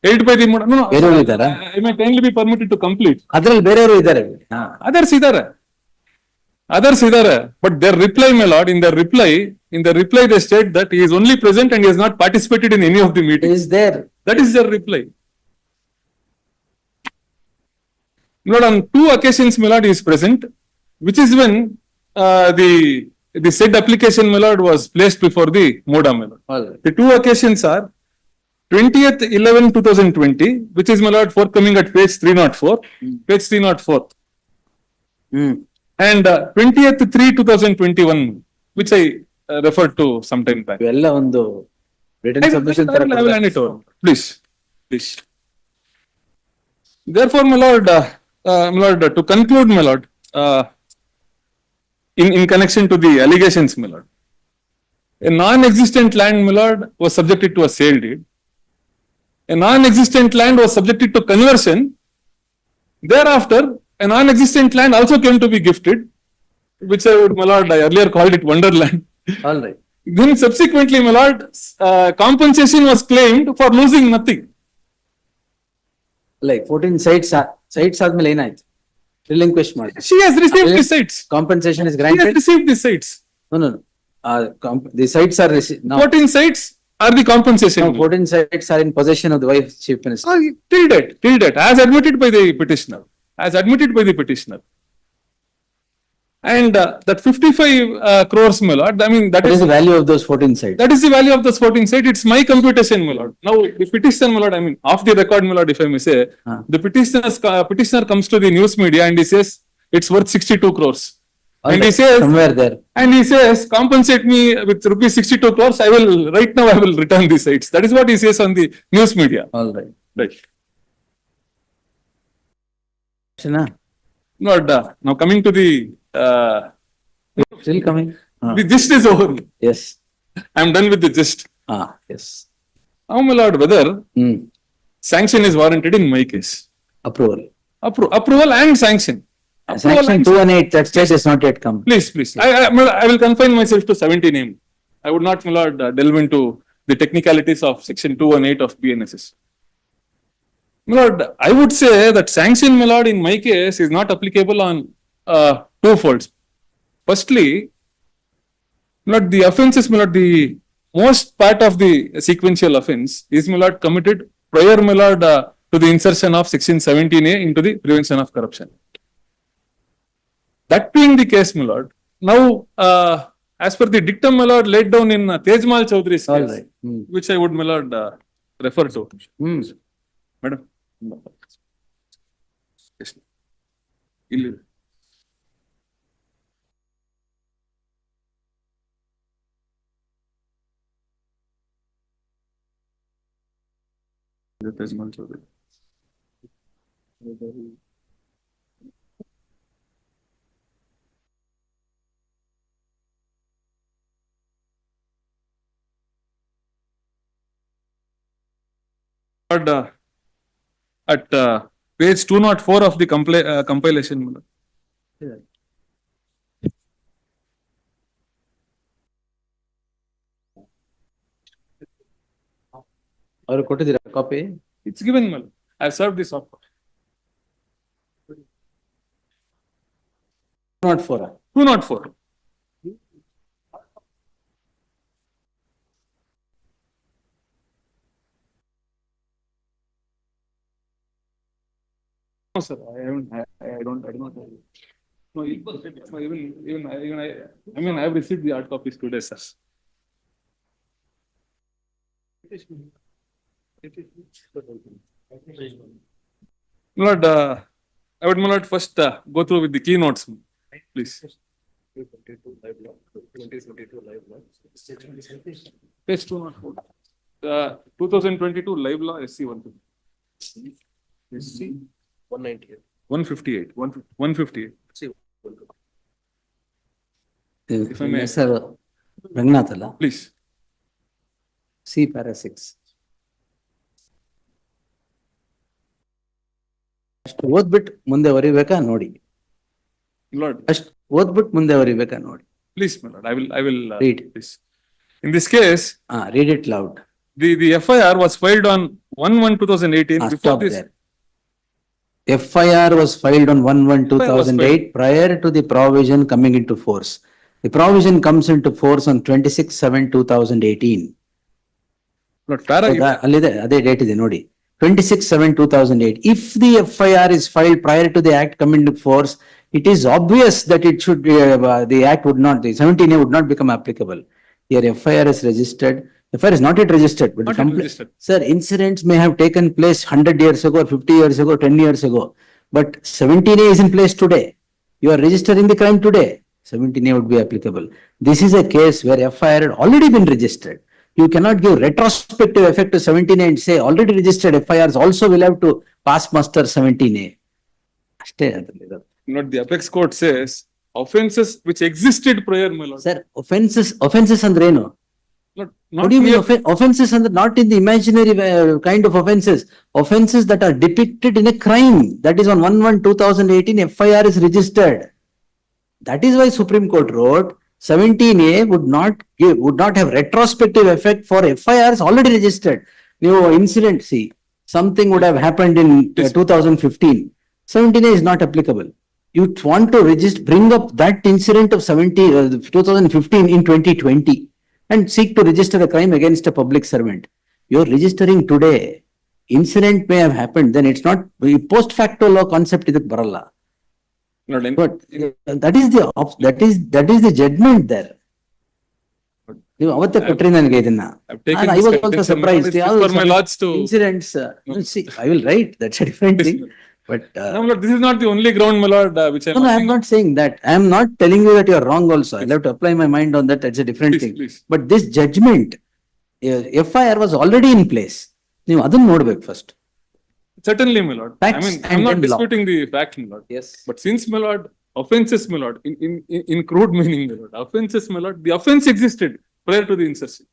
Held by the Muda. No, ಬೇರೆಯವರು ಇದ್ದಾರಾ? I may kindly be permitted to complete. ಅದ್ರಲ್ಲಿ ಬೇರೆಯವರು ಇದ್ದಾರೆ. ಹಾ. Others idare. But their reply, my lord, in their reply they state that he is only present and he has not participated in any of the He meetings. is there. That is their reply. My lord, on two occasions, my lord, he is present, which is when the said application, my lord, was placed before the MODA, my lord. All right. The two occasions are 20th/11/2020, which is, my lord, forthcoming at page 304, page 304, Hmm. and 20th/3/2021, which I referred to some time back. ಇವೆಲ್ಲ ಒಂದು written submission ತರ I will hand it over. Please, please. Therefore, my lord, to conclude, my lord, in connection to the allegations, my lord, a non-existent land, my lord, was subjected to a sale deed. A non-existent land was subjected to conversion. Thereafter, a non-existent land also came to be gifted, which I would, my lord, I earlier called it Wonderland. All right. Then subsequently, my lord, compensation was claimed for losing nothing. Like 14 sites ಆದ್ಮೇಲೆ ಏನಾಯ್ತು? Relinquish ಮಾಡಿ. She has received the sites. Compensation is She has granted? received the sites. No. The sites are received now. 14 sites are the compensation. Now 14 sites are in possession of the wife chief minister. Till date, as admitted by the petitioner, And that 55 crores, my lord, I mean, What is the value of those 14 sites? that is the value of those 14 sites. It's my computation, my lord. Now, the petitioner, my lord, I mean, off the record, my lord, if I may say, the petitioner comes to the news media and he says, it's worth 62 crores. All And he right. says, Somewhere there. compensate me with rupees 62 crores. Right now I will return the sites. That is what he says on the news media. All right. Right. Shana, Lord, now coming to the, still coming? the gist is over. Yes. I am done with the gist. Yes. Now, my lord, whether Hmm. sanction is warranted in my case. Approval. Approval and sanction. Approval Section and 2 and 8, that stage has not yet come. Please. I will confine myself to 17 name. I would not, my lord, delve into the technicalities of section 2 and 8 of BNSS. My lord, I would say that sanction, my lord, in my case is not applicable on two folds. Firstly, my lord, the offenses, my lord, the most part of the sequential offense is, my lord, committed prior, my lord, to the insertion of section 17A into the Prevention of Corruption. That being the case, my lord, now, as per the dictum, my lord, laid down in Tejmal Chaudhary's All case, right. Hmm. which I would, my lord, refer to. Hmm. Madam. Yes. Illi. Tejmal Chaudhary. Lord, at page 204 of the compilation, my lord. ಅವ್ರು ಕೊಟ್ಟಿದ್ದೀರಾ copy? It's given, my lord. I have served this soft copy. Not for. 204. No, sir, I don't have it. No, I mean, I have received the hard copies today, sir. Lord, I would, my lord, first go through with the keynotes, please. Page 204. 2022 live law SC 150. SC 158. 158. If I may. ಹೆಸರು ರಂಗನಾಥ್ ಅಲ್ಲ? Please. C para 6. ಅಷ್ಟು ಓದ್ಬಿಟ್ಟು ಮುಂದೆ ಬರಿಬೇಕಾ ನೋಡಿ. Lord, ಅಷ್ಟು ಓದ್ಬಿಟ್ಟು ಮುಂದೆ ಬರಿಬೇಕಾ ನೋಡಿ. please, my lord, I will Read. please. In this case, Read it loud. the FIR was filed on 1/1/2018. Before Stop this, there. FIR was filed on 1/1/2008 prior to the provision coming into force. The provision comes into force on 26/7/2018. Lord, para, ಅಲ್ಲಿದೆ, ಅದೇ date ಇದೆ ನೋಡಿ. 26/7/2008. If the FIR is filed prior to the act coming into force, it is obvious that it should, the act would not, the 17A would not become applicable. Here FIR is registered, FIR is not yet registered, but the Not yet complaint. registered. Sir, incidents may have taken place 100 years ago, 50 years ago, 10 years ago, but 17A is in place today. You are registering the crime today, 17A would be applicable. This is a case where FIR had already been registered. You cannot give retrospective effect to 17A and say already registered FIRs also will have to pass muster 17A. ಅಷ್ಟೇ ಅದ್ರಲ್ಲಿ. Not the apex court says offences which existed prior, my lord. Sir, offenses ಅಂದ್ರೆ ಏನು? Not, What do you mean mere- offenses and not in the imaginary kind of offenses? Offenses that are depicted in a crime. That is on 1/1/2018 FIR is registered. That is why Supreme Court wrote 17A would not have retrospective effect for FIRs already registered. New incident, see, something would have happened in 2015. 17A is not applicable. You want to bring up that incident of 2015 in 2020. And seek to register a crime against a public servant. You're registering today. Incident may have happened, then it's not post facto law concept idಕ್ಕೆ ಬರಲ್ಲ. Not in- But that is the judgment there. ನೀವು ಅವತ್ತೇ ಕೊಟ್ರಿ ನನಗೆ ಇದನ್ನ. I've taken And I this was also contention, my lord. surprised. It's Yeah, for my lords to. Incidents, see, I will write, that's a different thing. But No, my lord, this is not the only ground, my lord, which I'm no, I am asking. not saying that. I am not telling you that you are wrong also. I'll have to apply my mind on that. That's a different Please, thing. please. But this judgment, FIR was already in place. ನೀವು ಅದನ್ನ ನೋಡ್ಬೇಕು first. Certainly, my lord. I Facts mean, and I'm not then law. disputing the fact, my lord. Yes. But since, my lord, offences, my lord, in crude meaning, my lord, offences, my lord, the offence existed prior to the insertion.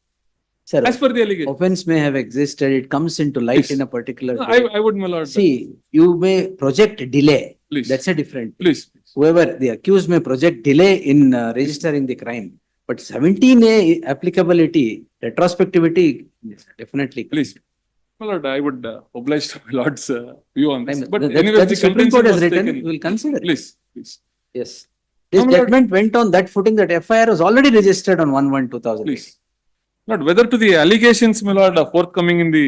Sir, As per the allegation. offense may have existed. It comes into light Please. in a particular No, way. I would, my lord. See, you may project delay. Please. That's a different. Please. Whoever the accused may project delay in registering the crime. But 17A applicability, retrospectivity, yes, definitely. Please. My lord, I would oblige to my lord's view on this. But That- anyway, that the the Supreme contention Court has was written, taken. we will consider. it. Please, please, Yes. This No, my lord. judgment went on that footing that FIR was already registered on 1/1/2000. please. Not whether to the allegations, my lord, forthcoming in the,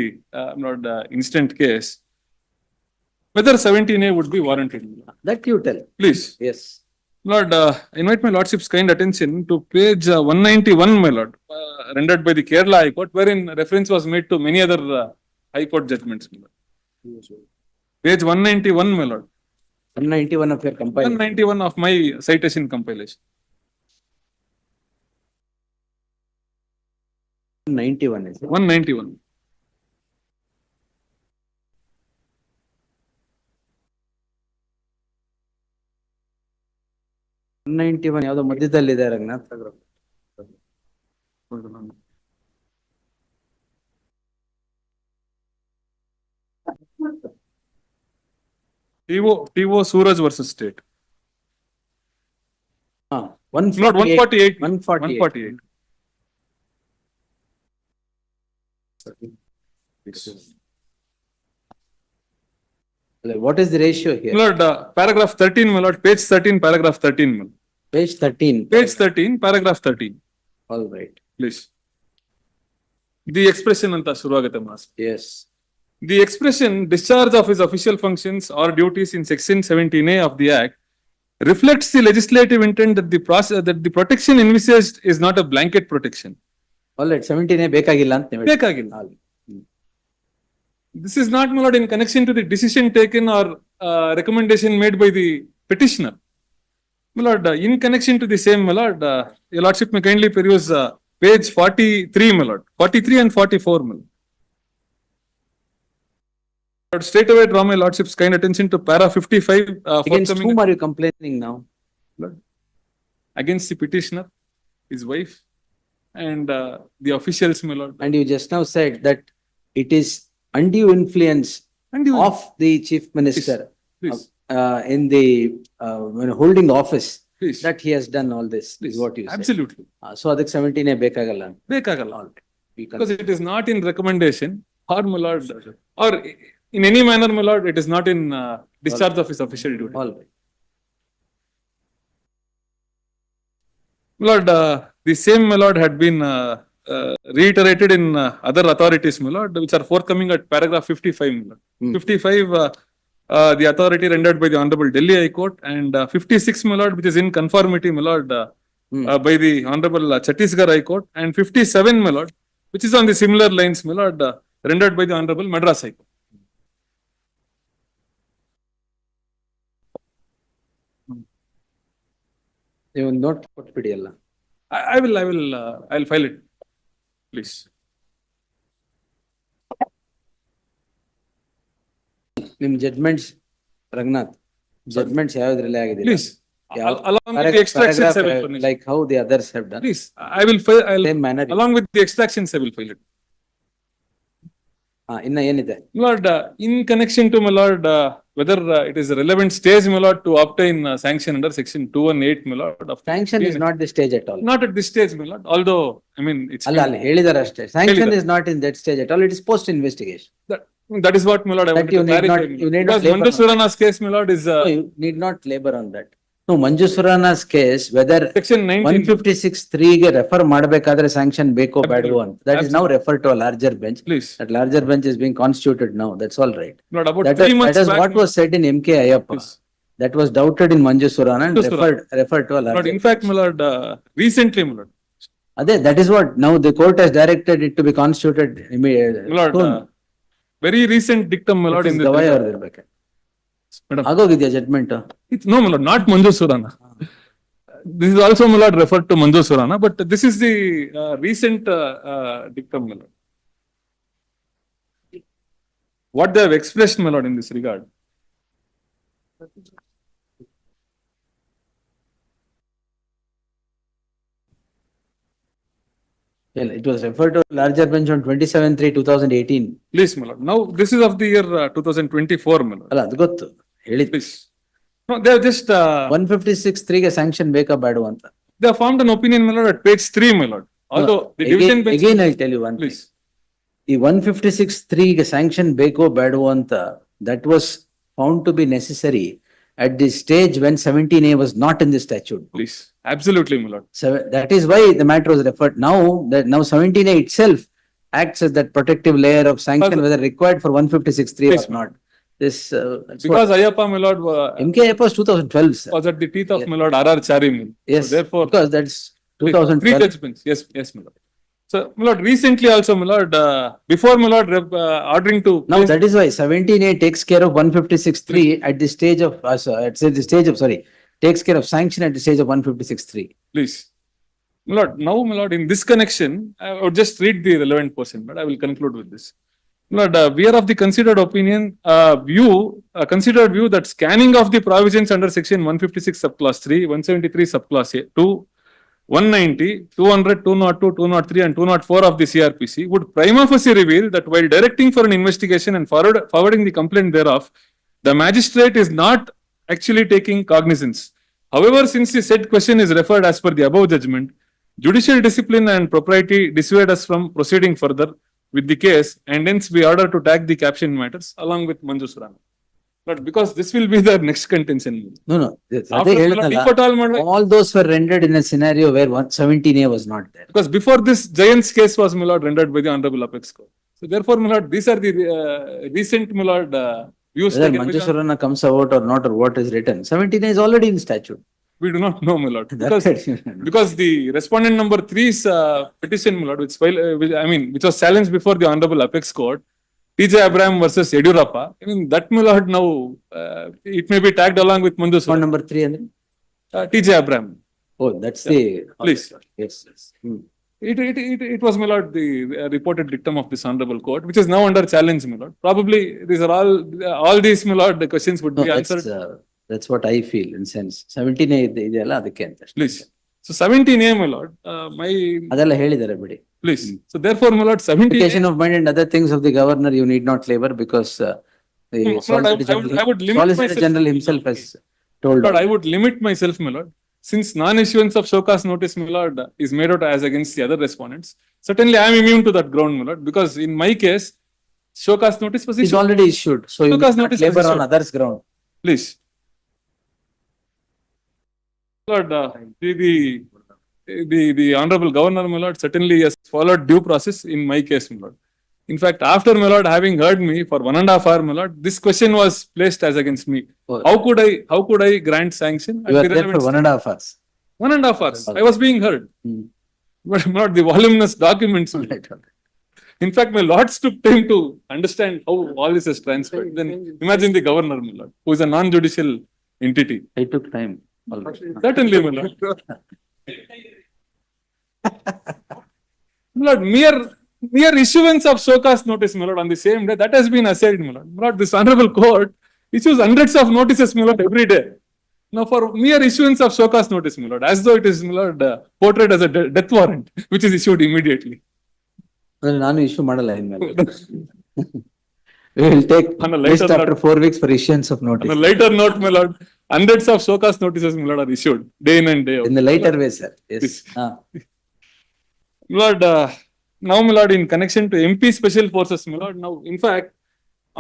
my lord, instant case, whether 17A would be warranted. my lord. That you tell. Please. Yes. Lord, I invite my lordship's kind attention to page 191, my lord, rendered by the Kerala High Court, wherein reference was made to many other High Court judgments. My lord. Page 191, my lord. 191 of your compilation. 191 of my citation compilation. 91 is it? 191. One 91 ಯಾವ್ದೋ ಮಧ್ಯದಲ್ಲಿದೆ Ranganath. TO Suraj versus State. ಹಾ, Not 148. 148. 148. What is the ratio here? My lord, paragraph 13, my lord, page 13, paragraph 13, my lord. Page 13. Page 13, paragraph 13, All right. please. The expression anta ಶುರುವಾಗುತ್ತೆ mass. Yes. The expression discharge of his official functions or duties in section 17A of the Act reflects the legislative intent that the protection envisaged is not a blanket protection. All right, 17A ಬೇಕಾಗಿಲ್ಲ ಅಂತ ನೀವು ಬೇಕಾಗಿಲ್ಲ. This is not, my lord, in connection to the decision taken or recommendation made by the petitioner. My lord, in connection to the same, my lord, your lordship may kindly peruse page 43, my lord, 43 and 44, my lord. Lord, straight away draw my lordship's kind attention to para 55, Against forthcoming whom are you complaining now? against the petitioner, his wife, and the officials, my lord. And you just now said that it is undue influence And you, of the chief minister please, in the when holding office please, that he has done all this, please. is what you said. Absolutely. So ಅದಕ್ಕೆ 17A ಬೇಕಾಗಲ್ಲ. ಬೇಕಾಗಲ್ಲ. We can- Because it is not in recommendation or, my lord, or in any manner, my lord, it is not in discharge of his official duty. All right. My lord, the same, my lord, had been reiterated in other authorities, my lord, which are forthcoming at paragraph 55, my lord. Hmm. 55, the authority rendered by the Honorable Delhi High Court, and 56, my lord, which is in conformity, my lord, by the Honorable Chhattisgarh High Court, and 57, my lord, which is on the similar lines, my lord, rendered by the Honorable Madras High Court. ನೀವು note ಕೊಟ್ಬಿಡಿ ಅಲ್ಲ. I'll file it, please. ನಿಮ್ ಜಡ್ಮೆಂಟ್ಸ್ ರಂಗನಾಥ್, ಜಡ್ಮೆಂಟ್ಸ್ ಯಾವ್ದ್ರಲ್ಲಿ ಆಗಿದೆ? Please, along with the extractions, I will furnish. Like how the others have done. Please, I will file, Same manner. along with the extractions, I will file it. ಇನ್ನ ಏನಿದೆ? My lord, in connection to, my lord, whether it is a relevant stage, my lord, to obtain sanction under section 218, my lord. of Sanction is not the stage at all. Not at this stage, my lord, although, I mean, it's. ಅಲ್ಲ ಅಲ್ಲಿ ಹೇಳಿದಾರೆ ಅಷ್ಟೇ. Sanction ಹೇಳಿದ್ದಾರೆ. is not in that stage at all. It is post investigation. That is what, my lord, I That wanted you to need clarify. not- you need not Because labor Manju on. Surana's case, my lord, is, No, you need not labor on that. No, Manju Surana's case, whether section 19. 156(3) ಗೆ refer ಮಾಡಬೇಕಾದ್ರೆ sanction ಬೇಕೋ ಬೇಡವೋ ಅಂತ. That is now referred to a larger bench. Please, That larger bench is being constituted now. That's all right. my lord, about That 3 months is back. what was said in MK Ayappa. Please. That was doubted in Manju Surana and Manju Surana. referred to a But larger. in fact, my lord, recently, my lord, That is what now the court has directed it to be constituted immediately. my lord, very recent dictum, my lord, in this. Gavai ಅವ್ರದ್ದು ಇರ್ಬೇಕು. Madam, ಆಗೋಗಿದ್ಯಾ judgement? no, my lord, not Manju Surana. This is also, my lord, referred to Manju Surana, but this is the recent dictum, my lord. What they have expressed, my lord, in this regard. It was referred to larger bench on 27/3/2018. Please, my lord. Now, this is of the year 2024, my lord. ಅಲ್ಲ ಅದು ಗೊತ್ತು ಹೇಳಿದ್ದು. Please. No, they have just, 156(3) ಗೆ sanction ಬೇಕಾ ಬೇಡವಾ ಅಂತ. they have formed an opinion, my lord, at page 3, my lord. Although the division bench. Again, I'll tell you one thing. Please, ಈ 156(3) ಗೆ sanction ಬೇಕೋ ಬೇಡವೋ ಅಂತ, that was found to be necessary at the stage when 17A was not in the statute. please. Absolutely, my lord. So that is why the matter was referred. Now 17A itself acts as that protective layer of sanction, Because- whether required for 156(3) Yes, or not. This, that's what- Because Ayappa, my lord, MK Ayappa was 2012, sir. was at the teeth of, my lord, R.R. Chari, my lord. So Yes, therefore. because that's Three 2012. judgments. Yes, yes, my lord. So, my lord, recently also, my lord, before, my lord, ordering to. Now place- that is why 17A takes care of 156(3) at the stage of, takes care of sanction at the stage of 156(3). Please. My lord, now, my lord, in this connection, I would just read the relevant portion, but I will conclude with this. My lord, we are of the considered opinion, considered view that scanning of the provisions under section 156 subclass 3, 173 subclass 2, 190, 200, 202, 203 and 204 of the CRPC would prima facie reveal that while directing for an investigation and forwarding the complaint thereof, the magistrate is not actually taking cognizance. However, since the said question is referred as per the above judgment, judicial discipline and propriety dissuade us from proceeding further with the case, and hence we order to tag the caption matters along with Manju Surana. But because this will be the next contention. No, no. After, ಅದೇ my lord, ಹೇಳಿದ್ನಲ್ಲ, if at all, my lord, all those were rendered in a scenario where 17A was not there. because before this Giant's case was, my lord, rendered by the Honorable Apex Court. So therefore, my lord, these are the recent, my lord, views Whether taken by Manju the- Surana comes out or not, or what is written, 17A is already in statute. We do not know, my lord, That's because, it. because the respondent number 3's petition, my lord, which was challenged before the Honorable Apex Court, T.J. Abraham versus Yediyurappa. I mean, that, my lord, now, it may be tagged along with Manju Point Surana. number 3 ಅಂದ್ರೆ? T.J. Abraham. Oh, that's the. Please. Yes, yes. It was, my lord, the reported dictum of this Honorable Court, which is now under challenge, my lord. Probably, these are all these, my lord, the questions would No, be answered. that's what I feel in sense. 17A ಇದೆಯಲ್ಲ ಅದಕ್ಕೆ ಅಂತ. Please. So 17A, my lord, ಅದೆಲ್ಲ ಹೇಳಿದ್ದಾರೆ ಬಿಡಿ. please. So therefore, my lord, 17A. Application of mind and other things of the governor, you need not labor because the No, Lord, Solicitor I would limit Solicitor myself- General himself has told. Lord, I would limit myself, my lord. Since non-issuance of show cause notice, my lord, is made out as against the other respondents. Certainly, I am immune to that ground, my lord, because in my case, show cause notice was It's issued. already issued, so you Because need not notice was labor on issued. others ground. Please. Lord, the Honorable Governor, my lord, certainly has followed due process in my case, my lord. In fact, after my lord having heard me for 1.5 hours, my lord, this question was placed as against me. Oh. How could I grant sanction? at You were the there for relevant 1.5 hours. 1.5 hours. I was being heard. Hmm. But my lord, the voluminous documents. Right, okay. In fact, my lords took time to understand how all this is transpired. Then imagine the governor, my lord, who is a non-judicial entity. I took time. Certainly, my lord. My lord, mere issuance of show cause notice, my lord, on the same day, that has been assailed, my lord. My lord, this honorable court issues hundreds of notices, my lord, every day. Now, for mere issuance of show cause notice, my lord, as though it is, my lord, portrayed as a death warrant, which is issued immediately. ಅಂದ್ರೆ ನಾನು issue ಮಾಡಲ್ಲ ಇನ್ಮೇಲೆ. We will take On a lighter list after note- 4 weeks for issuance of On notice. a lighter note, my lord, hundreds of show cause notices, my lord, are issued day in and day out. In the lighter way, sir. Yes. Yes. My lord, now, my lord, in connection to MP Special Forces, my lord, now, in fact,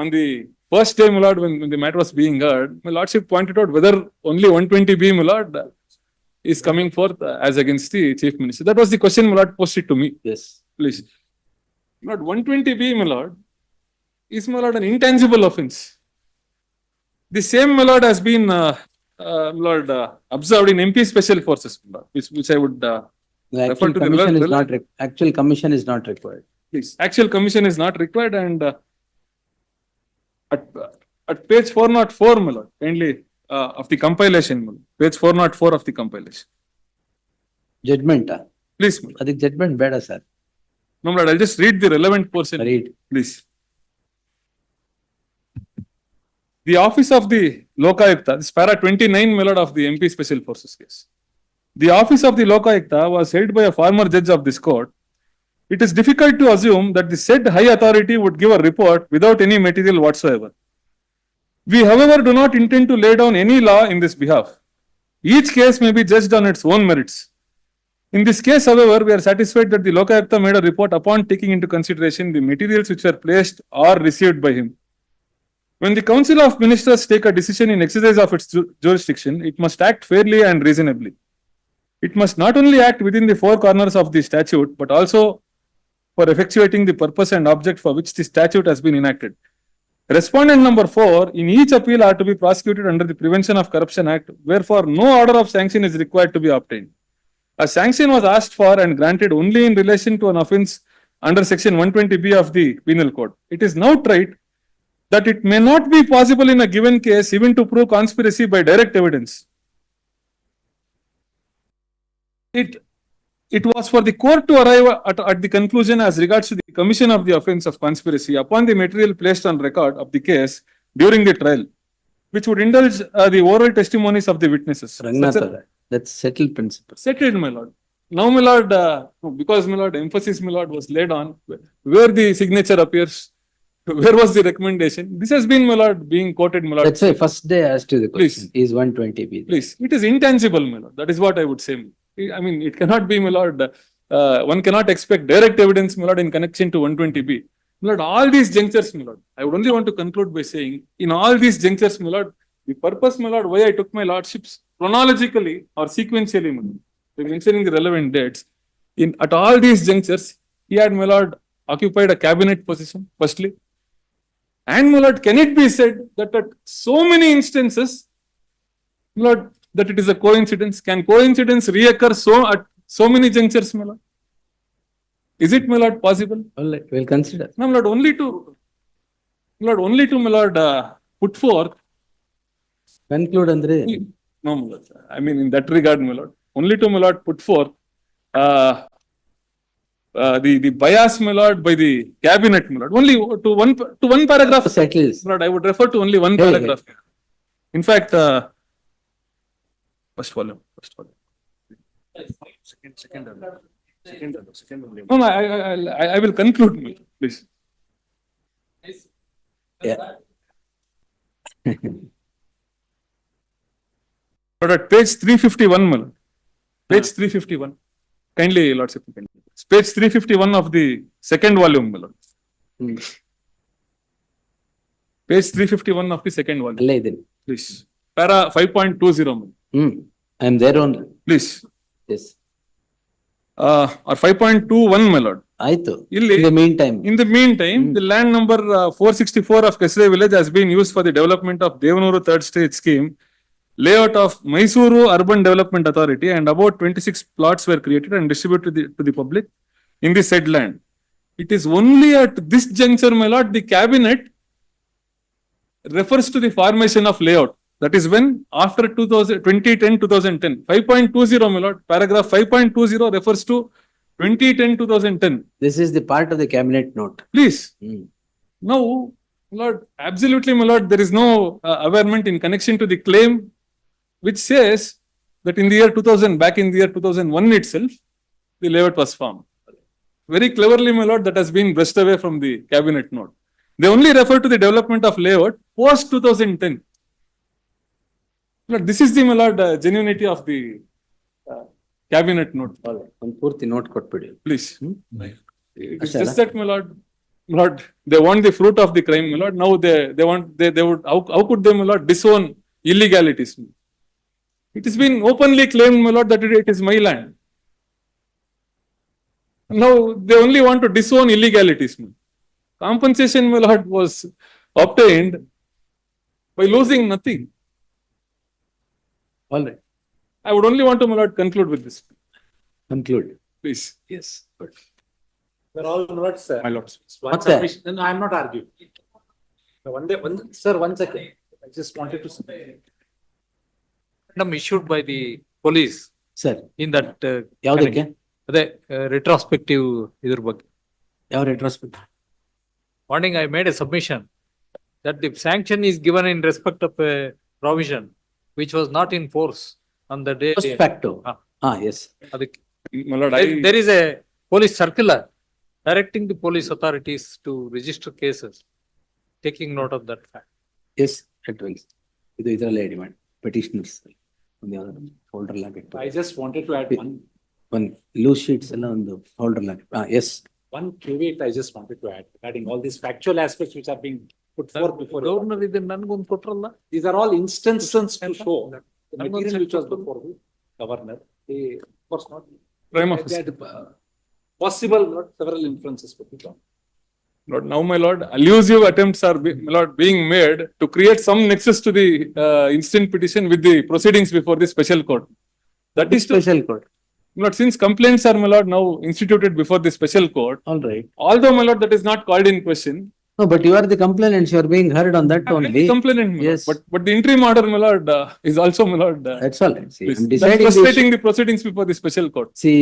on the first day, my lord, when the matter was being heard, my lordship pointed out whether only 120B, my lord, is coming forth as against the chief minister. That was the question, my lord, posted to me. Yes. Please. My lord, 120B, my lord, is, my lord, an intangible offense. The same, my lord, has been, my lord, observed in MP Special Forces, my lord, which I would, The Refer actual to the commission is rel- not, actual commission is not required. please. Actual commission is not required and at page 404, my lord, kindly, of the compilation, my lord, page 404 of the compilation. Judgment. Please, my lord. ಅದಕ್ಕೆ judgment ಬೇಡ sir. No, my lord, I'll just read the relevant portion, Read. please. The office of the Lokayukta, this para 29, my lord, of the MP Special Forces case. The office of the Lokayukta was held by a former judge of this court. It is difficult to assume that the said high authority would give a report without any material whatsoever. We, however, do not intend to lay down any law in this behalf. Each case may be judged on its own merits. In this case, however, we are satisfied that the Lokayukta made a report upon taking into consideration the materials which were placed or received by him. When the Council of Ministers take a decision in exercise of its jurisdiction, it must act fairly and reasonably. It must not only act within the four corners of the statute, but also for effectuating the purpose and object for which the statute has been enacted. Respondent number 4, in each appeal are to be prosecuted under the Prevention of Corruption Act, wherefore no order of sanction is required to be obtained. A sanction was asked for and granted only in relation to an offence under section 120B of the Penal Code. It is now tried that it may not be possible in a given case even to prove conspiracy by direct evidence. It was for the court to arrive at the conclusion as regards to the commission of the offence of conspiracy upon the material placed on record of the case during the trial, which would indulge the oral testimonies of the witnesses. Rangnath, Such a- that's settled principle. Settled, my lord. Now, my lord, because my lord, emphasis, my lord, was laid on where the signature appears, where was the recommendation. This has been, my lord, being quoted, my lord. That's why first day I asked you the Please. question. Is 120B? Please, it is intangible, my lord. That is what I would say. I mean, it cannot be, my lord, one cannot expect direct evidence, my lord, in connection to 120B. My lord, all these junctures, my lord, I would only want to conclude by saying, in all these junctures, my lord, the purpose, my lord, why I took my lordships chronologically or sequentially, my lord, by mentioning the relevant dates, at all these junctures, he had, my lord, occupied a cabinet position, firstly. And, my lord, can it be said that at so many instances, my lord, that it is a coincidence? Can coincidence reoccur at so many junctures, my lord? Is it, my lord, possible? All right, we'll consider. No, my lord, only to, my lord, put forth. Conclude ಅಂದ್ರೆ No, my lord. I mean, in that regard, my lord, only to, my lord, put forth the bias, my lord, by the cabinet, my lord. Only to one paragraph, settles. my lord, I would refer to only one Hey, paragraph. In fact, first volume. No, no, I will conclude, my lord, please. Yeah. But at page 351, my lord, page 351, kindly, lordship, page 351 of the second volume, my lord. Hmm. Page 351 of the second volume, ಅಲ್ಲೇ ಇದೀನಿ. please. Para 5.20, my lord. I am there only. Please. Yes. Or 5.21, my lord. ಆಯ್ತು. ಇಲ್ಲಿ In the meantime, in the meantime, the land number 464 of Kesare village has been used for the development of Devanuru third stage scheme, layout of Mysuru Urban Development Authority, and about 26 plots were created and distributed to the public in the said land. It is only at this juncture, my lord, the cabinet refers to the formation of layout. That is when after 2010-2010, 5.20, my lord, paragraph 5.20 refers to 2010-2010. this is the part of the cabinet note. Please. Hmm. Now, my lord, absolutely, my lord, there is no averment in connection to the claim which says that in the year 2000, back in the year 2001 itself, the layout was formed. Very cleverly, my lord, that has been brushed away from the cabinet note. They only refer to the development of layout post 2010. Lord, this is the, my lord, genuinity of the cabinet note. ಒಂದು ಪೂರ್ತಿ note ಕೊಟ್ಬಿಡಿ. Please. Hmm? It's Ashara. just that, my lord, they want the fruit of the crime, my lord. Now they would, how could they, my lord, disown illegalities? It has been openly claimed, my lord, that it is my land. Now they only want to disown illegalities. Compensation, my lord, was obtained by losing nothing. All right, I would only want to, my lord, conclude with this, conclude. please. Yes. Good. We're all lords, sir. My lords. One What the- submission, no, I'm not arguing. Sir, 1 second. I just wanted to say. Issued by the police Sir, in that ಯಾವ್ದಕ್ಕೆ? ಅದೇ retrospective ಇದ್ರ ಬಗ್ಗೆ. ಯಾವ retrospect? Morning I made a submission that the sanction is given in respect of a provision which was not in force on the day. Post facto. Ah. Yes. ಅದಕ್ಕೆ My lord, there is a police circular directing the police authorities to register cases, taking note of that fact. Yes, at once. ಇದು ಇದರಲ್ಲೇ ಇಡಿ ಮಾಡಿ. Petitioners. ಒಂದು ಯಾವ್ದಾದ್ರು folder ಲಾಗಿ I just wanted to add ಒಂದು loose sheets ಎಲ್ಲ ಒಂದು folder ಲಾಗಿ. Yes. one caveat I just wanted to add regarding all these factual aspects which are being put forth before. Governor ಇದನ್ನ ನನ್ಗೊಂದು ಕೊಟ್ರಲ್ಲ. These are all instances to show the None material was which was acceptable. before the governor. They, of course, not. prima They facie. had, possible, not several inferences for people. Lord, now, my lord, allusive attempts are, my lord, being made to create some nexus to the instant petition with the proceedings before the special court. That is to, Special court. my lord, since complaints are, my lord, now instituted before the special court, All right. although, my lord, that is not called in question. No, but you are the complainants. You are being heard on that I am only. the complainant, my lord, Yes. but the interim order, my lord, is also, my lord, That's all right. See, please. I'm That's deciding the frustrating issue. the proceedings before the special court. See,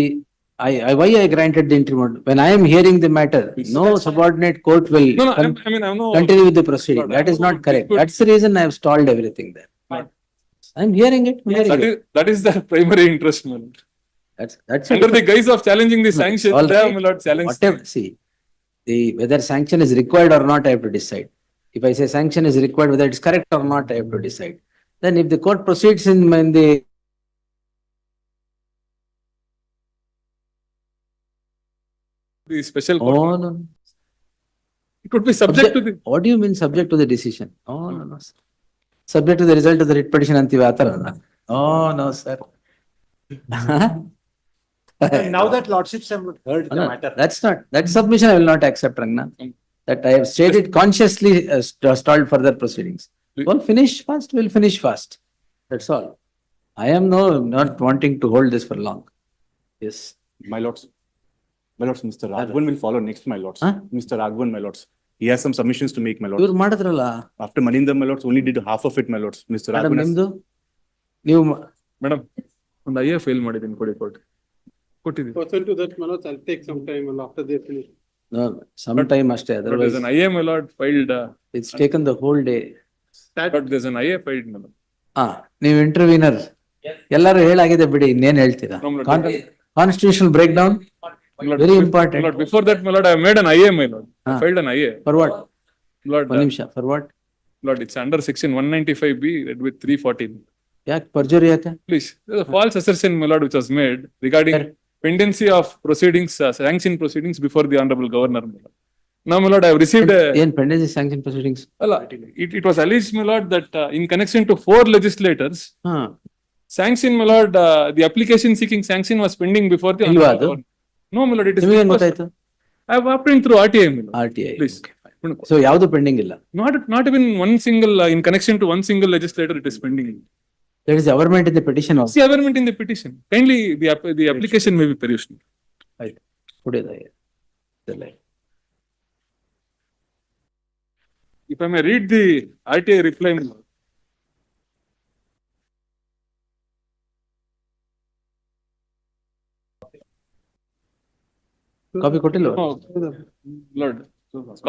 why I granted the interim order? When I am hearing the matter, no subordinate court will No, no, I mean, I have no. continue with the proceeding. Lord, That is I not would correct. dispute- That's the reason I have stalled everything there. Lord, I am hearing it. I'm hearing it. that is the primary interest, my lord. That's Under it. the guise of challenging the No, sanction, all they have, right. my lord, challenged. Whatever, see, whether sanction is required or not, I have to decide. If I say sanction is required, whether it's correct or not, I have to decide. Then if the court proceeds in the The special court, oh no, no. it would be subject to the. What do you mean subject to the decision? Oh no, no. Sir. Subject to the result of the writ petition antivi atarana. Oh no, sir. And now that lordships have heard the No, matter. that's not, that submission I will not accept, Rangna. That I have stated consciously stalled further proceedings. Well, finish fast, we'll finish fast. That's all. I am not wanting to hold this for long. Yes. My lords, Mr. Raghavan will follow next, my lords. Huh? Mr. Raghavan, my lords. He has some submissions to make, my lords. ಇವ್ರು ಮಾಡಿದ್ರಲ್ಲ After Maninder, my lords, only did half of it, my lords. Mr. Madam Raghavan has. ನಿಮ್ದು ನೀವು Madam, ಒಂದು IA file ಮಾಡಿದ್ದೀನಿ ಕೊಡಿ court ಕೊಟ್ಟಿದ್ದೀನಿ. Pursuant to that, Manoj, I'll take some time and after they finish. Some time ಅಷ್ಟೇ But there's otherwise an IA, my lord, filed, it's taken the whole day. but there's an IA filed, madam. ನೀವು ಇಂಟರ್ವ್ಯೂನರ್ ಎಲ್ಲರೂ ಹೇಳಾಗಿದೆ ಬಿಡಿ, ಇನ್ನೇನ್ ಹೇಳ್ತೀರಾ? No, my lord. Constitutional break down My lord, very My important. lord, before that, my lord, I made an IA, my lord. I Ah. filed an IA. For what? Lord, ಒಂದ್ ನಿಮಿಷ, for what? Lord, it's under section 195B, read with 314. ಯಾಕೆ ಪರ್ಜರಿ ಯಾಕೆ? Please, there's a false assertion, my lord, which was made regarding Sir. pendency of proceedings, sanction proceedings before the honorable governor, my lord. Now, my lord, I have received a. ಏನ್ pendency sanction proceedings? It was alleged, my lord, that in connection to 4 legislators, ಹಾ, sanction, my lord, the application seeking sanction was pending before the. ಇಲ್ವಾ honorable ಅದು? governor. No, my lord, it is. ನಿಮಗೆ ಏನ್ ಗೊತ್ತಾಯ್ತು? I have obtained through RTI, my lord. RTI. Please. Okay, fine. So ಯಾವ್ದು pending ಇಲ್ಲ. Not even one single, in connection to one single legislator, it is pending. There is averment in the petition also. See averment in the petition. Kindly, the application may be perused. ಆಯ್ತು. ಕುಡಿಯೋದ ಇದೆಲ್ಲ. If I may read the RTI reply, my lord. Copy ಕೊಟ್ಟಿಲ್ವ? No, Lord,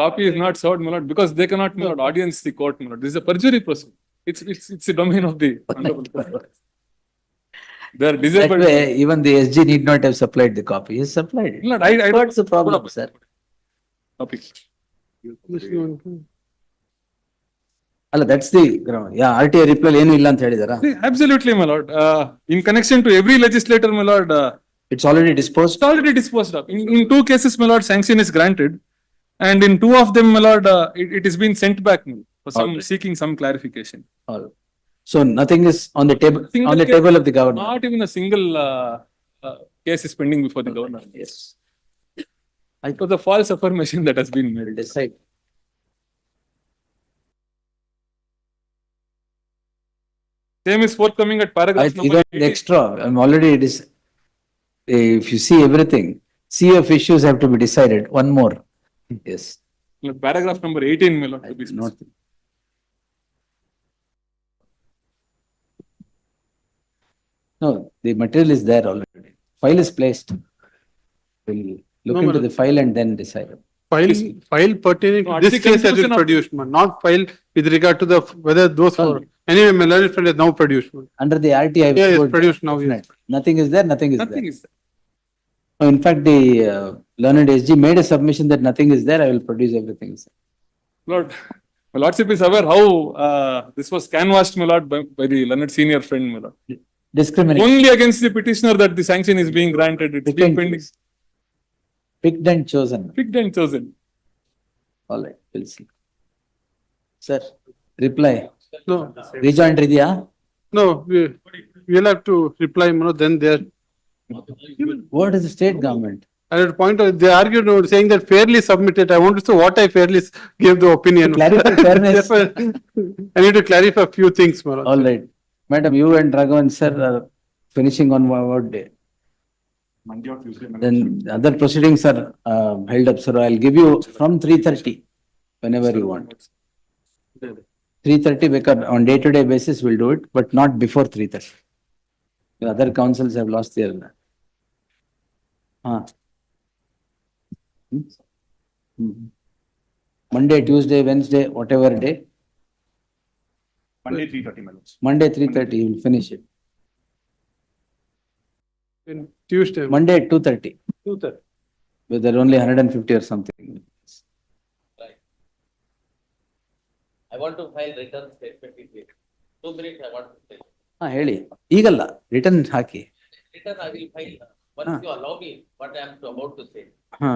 copy is not served, my lord, because they cannot, my lord, audience the court, my lord. This is a perjury process. It's the domain of the honorable court. They are That disabled. way, even the SG need not have supplied the copy. He has supplied it. My lord, I What's the problem, sir? Copy. This one. ಅಲ್ಲ, that's the ground. Yeah, RTI reply ಏನು ಇಲ್ಲ ಅಂತ ಹೇಳಿದಾರ? Absolutely, my lord. In connection to every legislator, my lord, It's already disposed. it's already disposed of. In two cases, my lord, sanction is granted. And in two of them, my lord, it is being sent back, my lord, for some, Alright. seeking some clarification. All. So nothing is on the table, Single on the case- table of the government. Not even a single case is pending before the governor. Yes. It was a false affirmation that has been We'll made. decide. Same is forthcoming at paragraph number Even 18. extra, I'm already, it is, if you see everything, CF issues have to be decided. One more. Yes. Paragraph number 18, my lord, to be Not. specific. No, the material is there already. File is placed. We'll look No, into madam. the file and then decide. File pertaining No, to at this the case has conclusion been of- produced, man, not file with regard to the, whether those Well, for, anyway, my learned friend is now produced, man. Under the RTI. Yeah, it's code, produced now, yes. definite. Nothing is there, nothing is Nothing there. is there. Oh, in fact, the learned SG made a submission that nothing is there. I will produce everything. Lord, my lordship is aware how this was canvassed, my lord, by the learned senior friend, my lord. Discriminate. Only against the petitioner that the sanction is being granted. It's being pending, Picked and chosen. picked and chosen. All right, we'll see. Sir, reply. No, Rejoined ಇದೆಯಾ? no, we'll have to reply, you know, then there. What is the state government? At that point, they argued, saying that fairly submitted. I want to say what I fairly gave the opinion. To clarify fairness. Therefore, I need to clarify a few things, Manoj. All right. Madam, you and Raghavan sir are finishing on what day? Monday or Tuesday, my lord. Then other proceedings are held up, sir. I'll give you from 3:30 whenever you want. 3:30 because on day-to-day basis we'll do it, but not before 3:30. The other councils have lost their. Monday, Tuesday, Wednesday, whatever day, Monday, 3:30, my lord. Monday 3:30, you will finish it. In Tuesday. Monday at 2:30, 2:30. but there are only 150 or something. I want to file return statement in it. 2 minutes I want to file. ಹೇಳಿ ಈಗಲ್ಲ return hockey. Return I will file once Ah. you allow me what I am about to say. ಹಾ.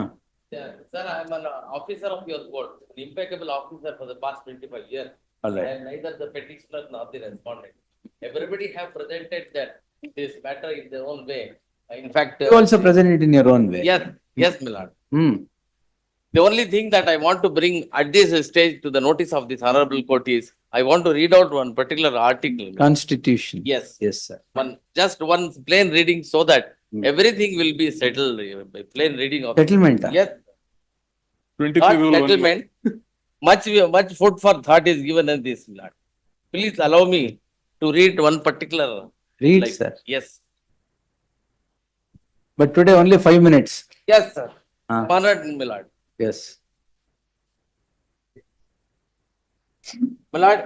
Sir, I am an officer of your court, an impeccable officer for the past 25 years. All I right. am neither the petitioner nor the respondent. Everybody have presented that this matter in their own way. In fact. You also present it in your own way. Yes, my lord. Hmm. The only thing that I want to bring at this stage to the notice of this honorable court is, I want to read out one particular article. Constitution. Yes, Yes, sir. just one plain reading so that Hmm. everything will be settled by plain reading of. Settlement. Yes, 23 not rule one. settlement. Much food for thought is given in this, my lord. Please allow me to read one particular. Read, like- sir. Yes, But today only 5 minutes. yes, sir. Ah. Honored, my lord. Yes. My lord,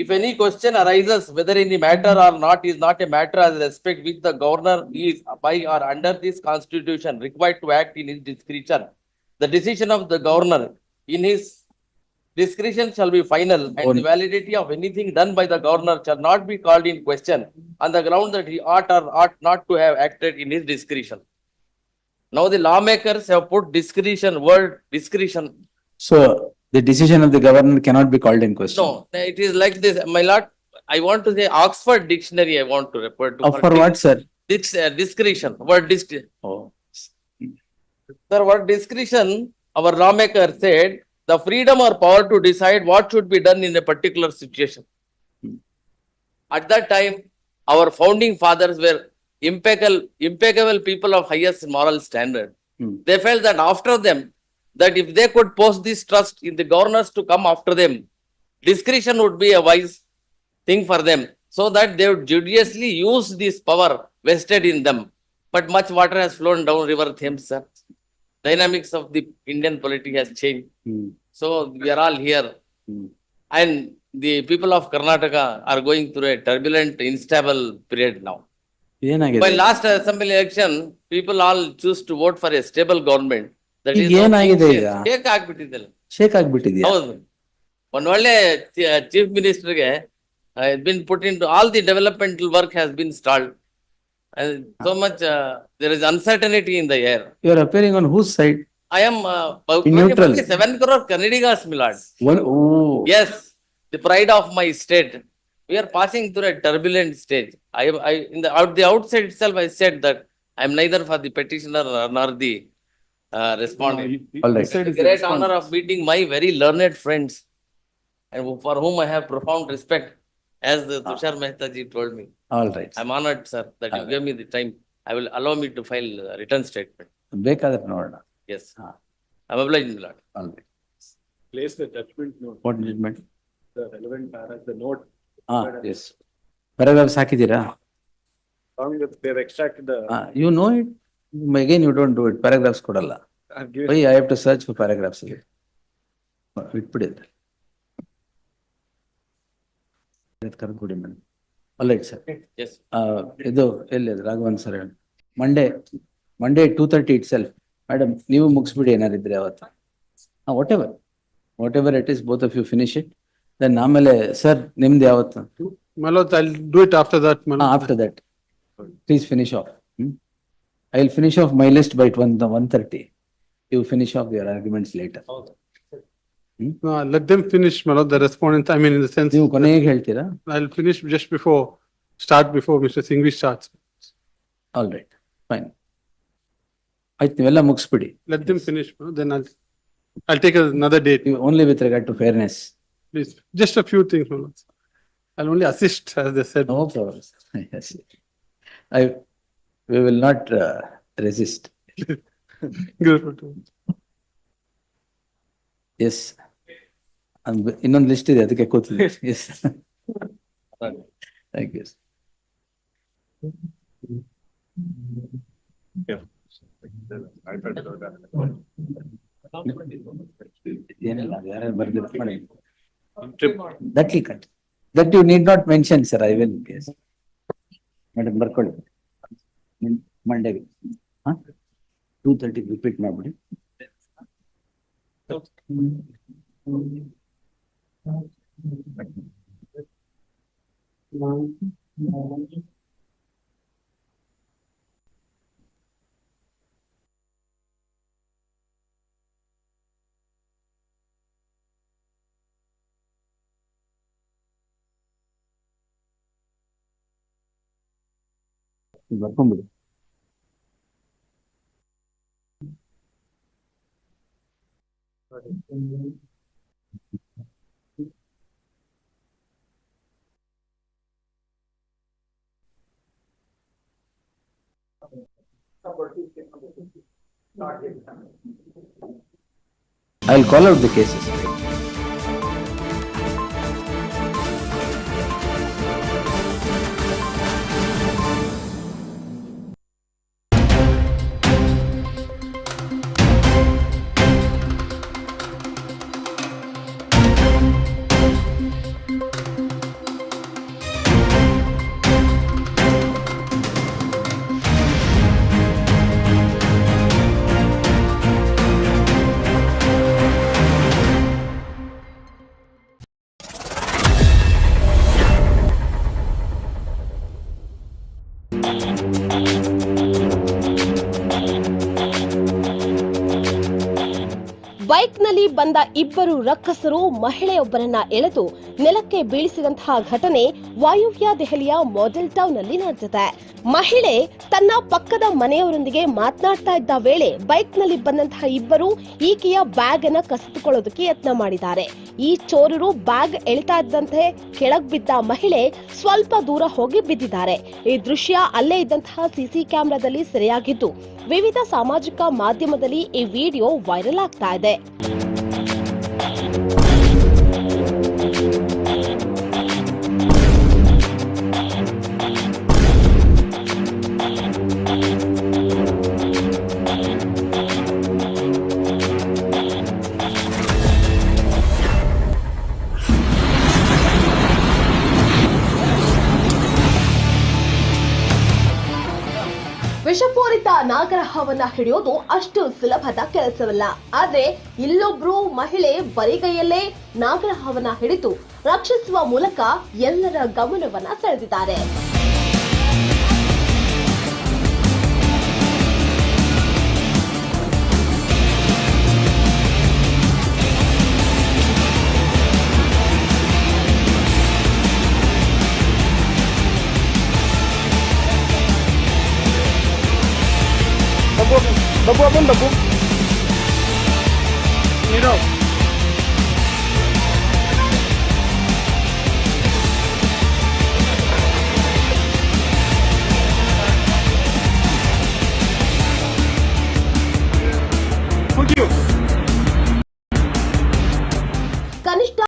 if any question arises whether any matter or not is not a matter as respect which the governor is by or under this constitution required to act in his discretion, the decision of the governor in his discretion shall be final and the validity of anything done by the governor shall not be called in question on the ground that he ought or ought not to have acted in his discretion. Now the lawmakers have put discretion, word discretion. So the decision of the governor cannot be called in question. No, it is like this, my lord. I want to say Oxford Dictionary. I want to refer to. For what, sir? This discretion, word discretion. Oh. Sir, what discretion our lawmaker said, the freedom or power to decide what should be done in a particular situation. At that time, our founding fathers were impeccable people of highest moral standard. They felt that after them, that if they could post this trust in the governors to come after them, discretion would be a wise thing for them, so that they would judiciously use this power vested in them. But much water has flown down River Thames, sir. Dynamics of the Indian polity has changed. So we are all here. And the people of Karnataka are going through a turbulent, unstable period now. By ಏನಾಗಿದೆ last assembly election, people all choose to vote for a stable government. That ಈಗ is ಏನಾಗಿದೆ ಈಗ? Shake ಆಗ್ಬಿಟ್ಟಿದ್ದಲ್ಲ. Shake ಆಗ್ಬಿಟ್ಟಿದ್ಯಾ? ಹೌದು. ಒಂದ್ ಒಳ್ಳೆ chief ಮಿನಿಸ್ಟರ್ಗೆ been put into all the developmental work has been stalled. And so much there is uncertainty in the air. You are appearing on whose side? I am neutral. 7 crore Kannadigas, my lord. Oh. Yes, the pride of my state. We are passing through a turbulent stage. At the outset itself, I said that I am neither for the petitioner nor the respondent. All right. The great honor of meeting my very learned friends, and for whom I have profound respect, as the Tushar Mehta ji told me. All right. I am honored, sir, that you gave me the time. I will allow me to file a written statement. ಬೇಕಾದ್ರೆ ನೋಡೋಣ. Yes, Ah. I am obliged, my lord. All right. Place the judgment note, What judgment? the relevant paras, the note. Yes. Paragraphs ಹಾಕಿದ್ದೀರಾ? Along with, they've extracted the. You know it. Again, you don't do it. Paragraphs ಕೊಡಲ್ಲ. I've given. Why I have to search for paragraphs again? ಬಿಟ್ಬಿಡಿದ್ರೆ. ಕರ್ಕೊಡಿ madam. All right, sir. Yes. ಇದು ಎಲ್ಲಿ Raghavan sir ಹೇಳಿ. Monday 2:30 itself. Madam ನೀವು ಮುಗಿಸ್ಬಿಡಿ ಏನಾರಿದ್ರೆ ಅವತ್ತು. Whatever it is, both of you finish it. Then ಆಮೇಲೆ ಸರ್ ನಿಮ್ದು ಯಾವತ್ತು? My lord, I'll do it after that, my lord. After that, please finish off. I'll finish off my list by 1:30. You finish off your arguments later. No, let them finish, my lord, the respondents, I mean, in the sense, ನೀವು ಕೊನೆಗೆ ಹೇಳ್ತೀರಾ? I'll finish just before Mr. Singhvi starts. All right, fine. ಆಯ್ತು, ನೀವೆಲ್ಲ ಮುಗಿಸ್ಬಿಡಿ. Let them finish, my lord, then I'll take another date, Only with regard to fairness. please. Just a few things, my lord. I'll only assist, as they said. No problem. Yes. We will not resist. Good. Yes. ಇನ್ನೊಂದು list ಇದೆ, ಅದಕ್ಕೆ ಕೂತಿದೆ. Yes. Thank you. ಏನಿಲ್ಲ, ಯಾರು ಬರ್ದಿರ ಮಾಡಿ. That will cut. That you need not mention, sir. I will. Yes. Madam, ಬರ್ಕೊಳ್ಳಿ. ಮಂಡೇಗೆ 2:30 repeat ಮಾಡ್ಬಿಡಿ. ಬರ್ಕೊಂಬಿಡಿ. I'll call out the cases. ಬೈಕ್ನಲ್ಲಿ ಬಂದ ಇಬ್ಬರು ರಕ್ಕಸರು ಮಹಿಳೆಯೊಬ್ಬರನ್ನ ಎಳೆದು ನೆಲಕ್ಕೆ ಬೀಳಿಸಿದಂತಹ ಘಟನೆ ವಾಯುವ್ಯ ದೆಹಲಿಯ ಮಾಡೆಲ್ ಟೌನ್ ನಲ್ಲಿ ನಡೆದಿದೆ. ಮಹಿಳೆ ತನ್ನ ಪಕ್ಕದ ಮನೆಯವರೊಂದಿಗೆ ಮಾತನಾಡ್ತಾ ಇದ್ದ ವೇಳೆ ಬೈಕ್ ನಲ್ಲಿ ಬಂದಂತಹ ಇಬ್ಬರು ಈಕೆಯ ಬ್ಯಾಗ್ ಅನ್ನ ಕಸಿದುಕೊಳ್ಳೋದಕ್ಕೆ ಯತ್ನ ಮಾಡಿದ್ದಾರೆ. ಈ ಚೋರರು ಬ್ಯಾಗ್ ಎಳಿತಾ ಇದ್ದಂತೆ ಕೆಳಗ್ ಬಿದ್ದ ಮಹಿಳೆ ಸ್ವಲ್ಪ ದೂರ ಹೋಗಿ ಬಿದ್ದಿದ್ದಾರೆ. ಈ ದೃಶ್ಯ ಅಲ್ಲೇ ಇದ್ದಂತಹ ಸಿಸಿ ಕ್ಯಾಮೆರಾದಲ್ಲಿ ಸೆರೆಯಾಗಿದ್ದು ವಿವಿಧ ಸಾಮಾಜಿಕ ಮಾಧ್ಯಮದಲ್ಲಿ ಈ ವಿಡಿಯೋ ವೈರಲ್ ಆಗ್ತಾ ಇದೆ. ವಿಷಪೂರಿತ ನಾಗರಹಾವನ್ನ ಹಿಡಿಯೋದು ಅಷ್ಟು ಸುಲಭದ ಕೆಲಸವಲ್ಲ. ಆದ್ರೆ ಇಲ್ಲೊಬ್ರು ಮಹಿಳೆ ಬರಿಗೈಯಲ್ಲೇ ನಾಗರಹಾವನ್ನ ಹಿಡಿದು ರಕ್ಷಿಸುವ ಮೂಲಕ ಎಲ್ಲರ ಗಮನವನ್ನ ಸೆಳೆದಿದ್ದಾರೆ. Babu, Babu.